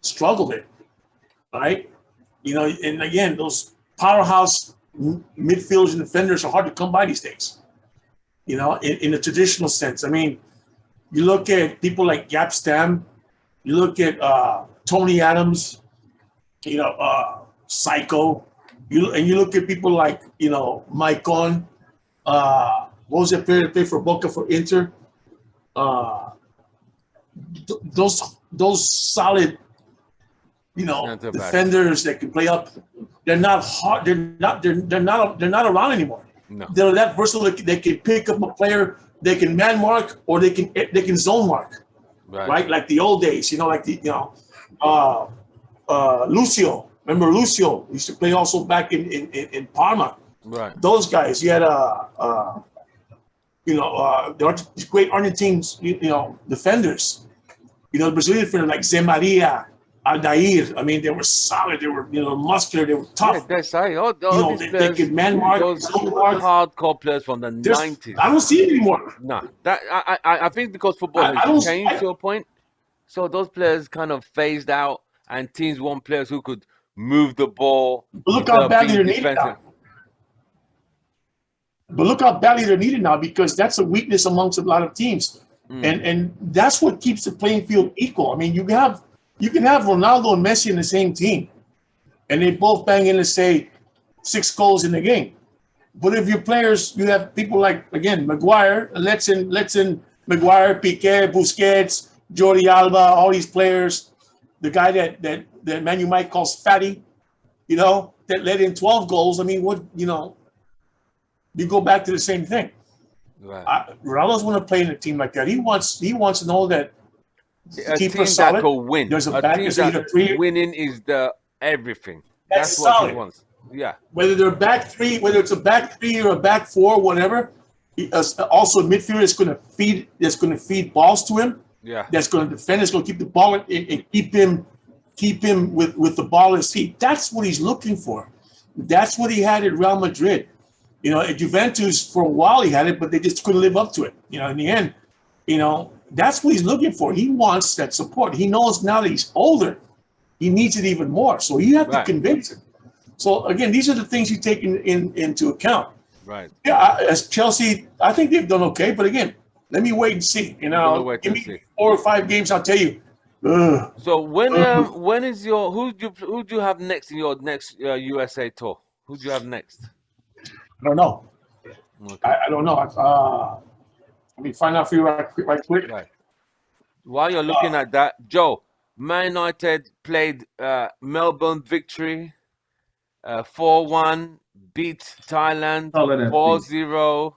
struggled in, right? You know, and again, those powerhouse midfielders and defenders are hard to come by these days. You know, in a traditional sense. I mean, you look at people like Jaap Stam, you look at Tony Adams, you know, Psycho, and you look at people like, you know, Maicon, what was that player that played for Boca for Inter? Those solid, you know, defenders that can play up. They're not hard. They're not around anymore. No. They're that versatile. They can pick up a player. They can man mark or they can zone mark. Right? Like the old days. You know, like Lucio. Remember Lucio? He used to play also back in Parma. Right. Those guys. You had the great Argentine, you know, defenders. You know, the Brazilian defender like Zé Maria, Aldair. I mean, they were solid. They were, you know, muscular. They were tough. Yeah, that's right. All these they could man mark. Those hardcore players from the 90s. I don't see it anymore. No, that I think because football has changed to a point, so those players kind of phased out, and teams want players who could move the ball. But look how badly they're needed now. But look how badly they're needed now, because that's a weakness amongst a lot of teams. And that's what keeps the playing field equal. I mean, you can have Ronaldo and Messi in the same team, and they both bang in to say 6 goals in the game. But if your players, you have people like, again, Maguire, let's in Maguire, Piqué, Busquets, Jordi Alba, all these players. The guy that Manu Mike calls Fatty, that let in 12 goals. I mean, you go back to the same thing. Right. Ronaldo's want to play in a team like that. He wants to know that A keep team us solid. that can win. There's A back. team There's either that three. winning is the everything. That's That's what solid. he wants. Yeah. Whether they're back three, whether it's a back three or a back four, whatever. Also, a midfielder is going to feed. That's going to feed balls to him. Yeah. That's going to defend. That's going to keep the ball and keep him with the ball in his feet. That's what he's looking for. That's what he had at Real Madrid. At Juventus for a while he had it, but they just couldn't live up to it. In the end, that's what he's looking for. He wants that support. He knows now that he's older, he needs it even more. So you have to convince him. So again, these are the things you take into account. Right. Yeah, as Chelsea, I think they've done okay. But again, let me wait and see. Give me 4 or 5 games. I'll tell you. So when is your who do you have next in your next USA tour? Who do you have next? I don't know. Okay. I don't know. Let me find out for you right quick. Right. While you're looking at that, Joe, Man United played Melbourne victory 4-1, beat Thailand 4-0.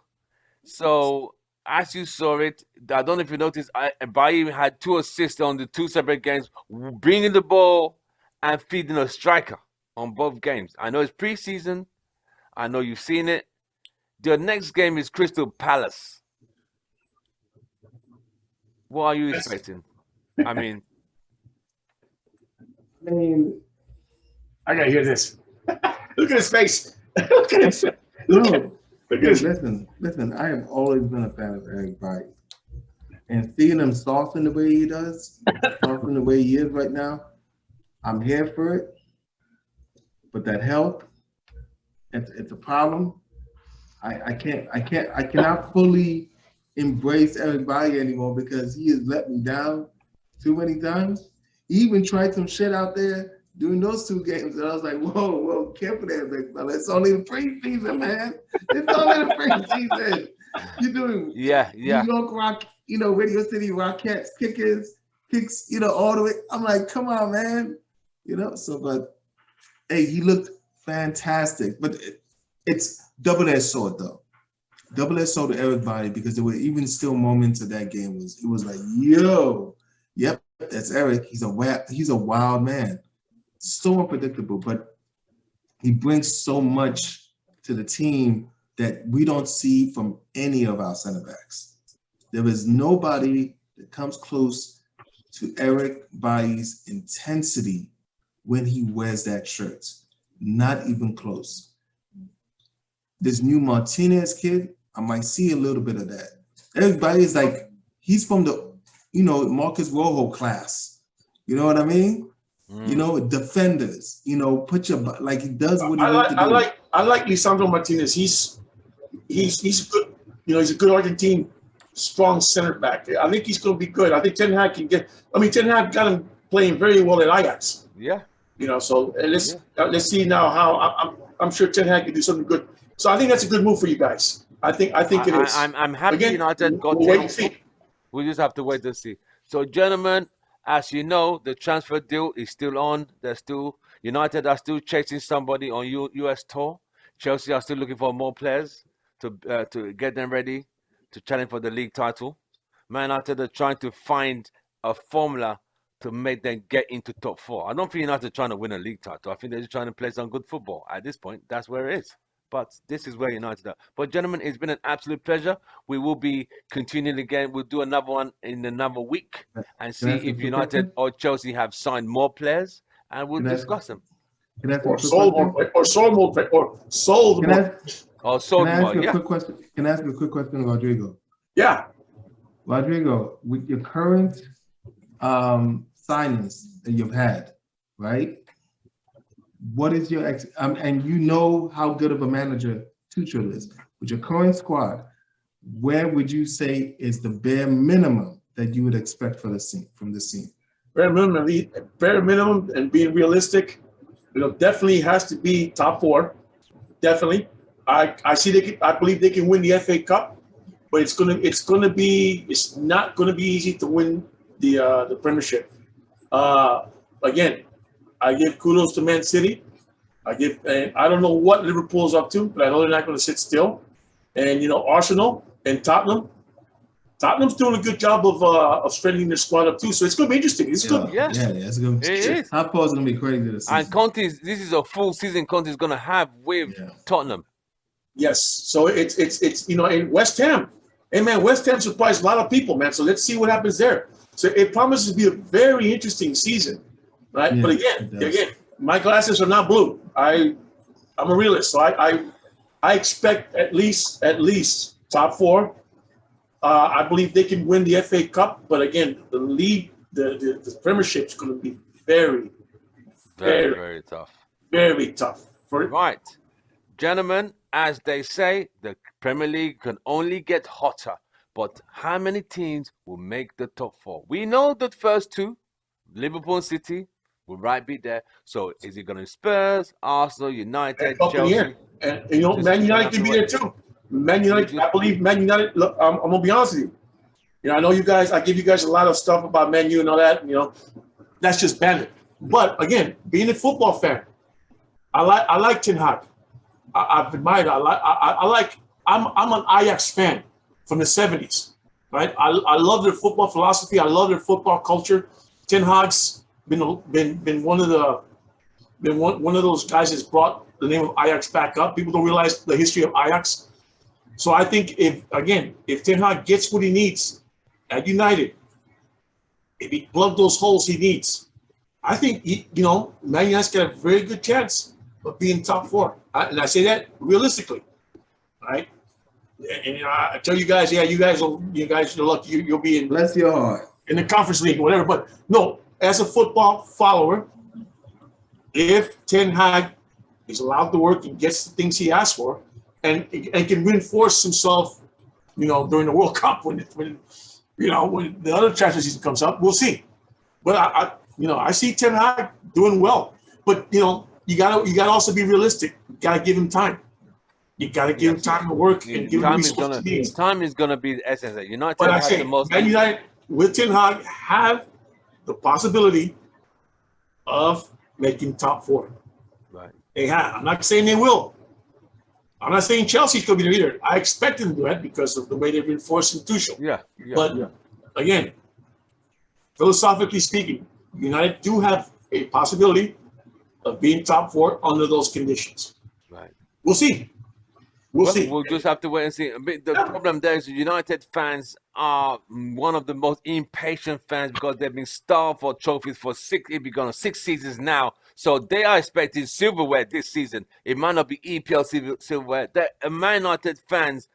So as you saw it, I don't know if you noticed, Bailly had 2 assists on the 2 separate games, bringing the ball and feeding a striker on both games. I know it's preseason. I know you've seen it. The next game is Crystal Palace. What are you expecting? I mean, I gotta hear this. Look at his face. Look at his face. Listen. I have always been a fan of Eric Bailly, and seeing him soften the way he does, soften the way he is right now, I'm here for it. But that health, it's a problem. I cannot fully embrace Eric Bailly anymore because he has let me down too many times. He even tried some shit out there during those 2 games, and I was like, whoa, careful there, big fella. It's only the preseason, man. It's only the preseason. You're doing New York Rock, Radio City Rockettes, kicks, all the way. I'm like, come on, man. But hey, he looked fantastic. But it's double-edged sword, though. Double-edged sword to Eric Bailly, because there were even still moments of that game it was like, yo, yep, that's Eric. He's a wild man. So unpredictable, but he brings so much to the team that we don't see from any of our center backs. There is nobody that comes close to Eric Bailly's intensity when he wears that shirt. Not even close. This new Martinez kid, I might see a little bit of that. Eric Bailly is like, he's from the, Marcus Rojo class. You know what I mean? Defenders, put your, like, he does what he needs to do. I like Lisandro Martinez. He's good. He's a good Argentine, strong center back. I think he's going to be good. I think Ten Hag can get. Ten Hag got him playing very well at Ajax. Yeah. So let's see now how I'm sure Ten Hag can do something good. So I think that's a good move for you guys. I think it is. I'm happy Again, United got we'll wait and see. We just have to wait and see. So, gentlemen, as you know, the transfer deal is still on. United are still chasing somebody on US tour. Chelsea are still looking for more players to get them ready to challenge for the league title. Man United are trying to find a formula to make them get into top 4. I don't think United are trying to win a league title. I think they're just trying to play some good football. At this point, that's where it is. But this is where United are. But, gentlemen, it's been an absolute pleasure. We will be continuing again. We'll do another one in another week and see if United or Chelsea have signed more players, and we'll discuss them. Or sold more. Or sold more. Can I ask you a quick question, Rodrigo? Yeah. Rodrigo, with your current signings that you've had, right? What is your and you know how good of a manager Tuchel is. With your current squad, where would you say is the bare minimum that you would expect from the scene? Bare minimum, and being realistic, definitely has to be top 4. Definitely, I believe they can win the FA Cup, but it's not gonna be easy to win the Premiership. Again, I give kudos to Man City. And I don't know what Liverpool's up to, but I know they're not going to sit still. And Arsenal and Tottenham. Tottenham's doing a good job of strengthening their squad up too, so it's going to be interesting. It's good. Yeah. It's going to be. It is. Top four is going to be crazy this season. And this is a full season Conte is going to have with Tottenham. Yes, so it's in West Ham. Hey man, West Ham surprised a lot of people, man. So let's see what happens there. So it promises to be a very interesting season, right? Yeah, but again, my glasses are not blue. I'm a realist, so I expect at least top four. I believe they can win the FA Cup, but again, the league, the Premiership is going to be very, very tough. Very tough. Right, gentlemen, as they say, the Premier League can only get hotter. But how many teams will make the top four? We know the first two, Liverpool and City, will be there. So is it going to be Spurs, Arsenal, United, Chelsea? And Man United can be there too. Man United, I believe Man United. Look, I'm gonna be honest with you. I know you guys. I give you guys a lot of stuff about Man U and all that. That's just bandit. But again, being a football fan, I like Ten Hag. I've admired. I'm an Ajax fan from the '70s, right? I love their football philosophy. I love their football culture. Ten Hag's been one of those guys that's brought the name of Ajax back up. People don't realize the history of Ajax. So I think if Ten Hag gets what he needs at United, if he plugs those holes he needs, I think Man United's got a very good chance of being top four. And I say that realistically, right? And I tell you guys, you guys are lucky. You'll be in. Bless your heart. In the Conference League or whatever. But no, as a football follower, if Ten Hag is allowed to work and gets the things he asked for, and can reinforce himself, during the World Cup when the other transfer season comes up, we'll see. But I see Ten Hag doing well. But you gotta also be realistic. You gotta give him time. You gotta give him time to work and give him resources. Time is gonna be the essence. United but have the most. Man United with Ten Hag have the possibility of making top four. Right. They have. I'm not saying they will. I'm not saying Chelsea's going to be there either. I expect them to do that because of the way they've reinforced Tuchel. But again, philosophically speaking, United do have a possibility of being top four under those conditions. Right. We'll see. We'll see. We'll just have to wait and see. The problem there is United fans are one of the most impatient fans because they've been starved for trophies for 6 seasons now. So they are expecting silverware this season. It might not be EPL silverware. The Man United fans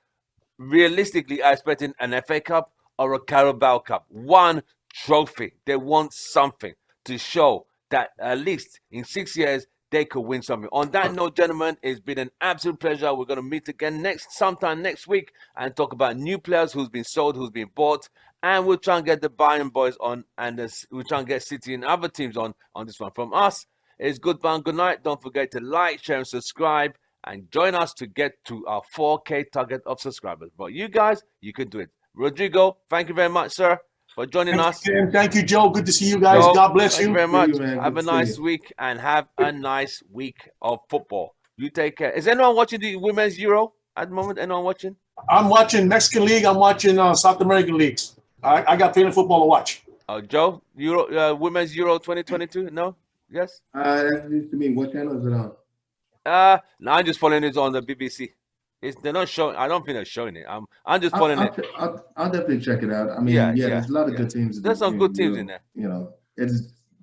realistically are expecting an FA Cup or a Carabao Cup. One trophy. They want something to show that at least in 6 years, they could win something. On that note, gentlemen, it's been an absolute pleasure. We're going to meet again sometime next week and talk about new players who's been sold, who's been bought, and we'll try and get the Bayern boys on, and we'll try and get City and other teams on this one. From us, it's goodbye and good night. Don't forget to like, share, and subscribe, and join us to get to our 4K target of subscribers. But you guys, you can do it. Rodrigo, thank you very much, sir, for joining us. Thank you, Joe. Good to see you guys. Joe, God bless you. Thank you very much. Have a nice week and have a nice week of football. You take care. Is anyone watching the Women's Euro at the moment? Anyone watching? I'm watching Mexican League. I'm watching South American leagues. I got plenty of football to watch. Joe, Women's Euro 2022? No? Yes? That used to mean what channel is it on? No, I'm just following it on the BBC. They're not showing. I don't think they're showing it. I'm just following it. I'll definitely check it out. I mean, there's a lot of good teams. There's some good teams in there.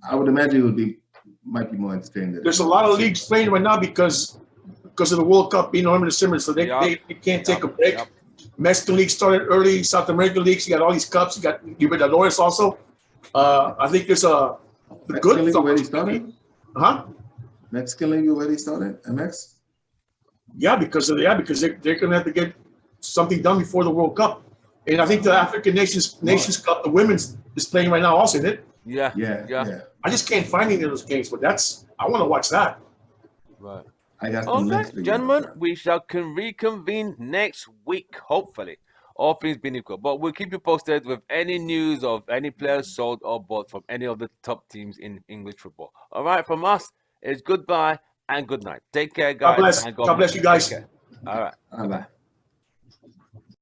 I would imagine it might be more entertaining. There's a lot of leagues playing right now because of the World Cup being November, December, so they can't take a break. Mexican League started early. South American leagues, you got all these cups. You got Libertadores also. I think there's a good league already started. Mexican League already started. MX. Yeah, because they're going to have to get something done before the World Cup, and I think the African Nations Cup, the women's, is playing right now also, isn't it? Yeah. I just can't find any of those games, but I want to watch that. Right. I got okay, gentlemen, we shall reconvene next week, hopefully. All things being equal. But we'll keep you posted with any news of any players sold or bought from any of the top teams in English football. All right, from us, it's goodbye and good night. Take care, guys. God bless. And God bless you guys. All right. Bye-bye.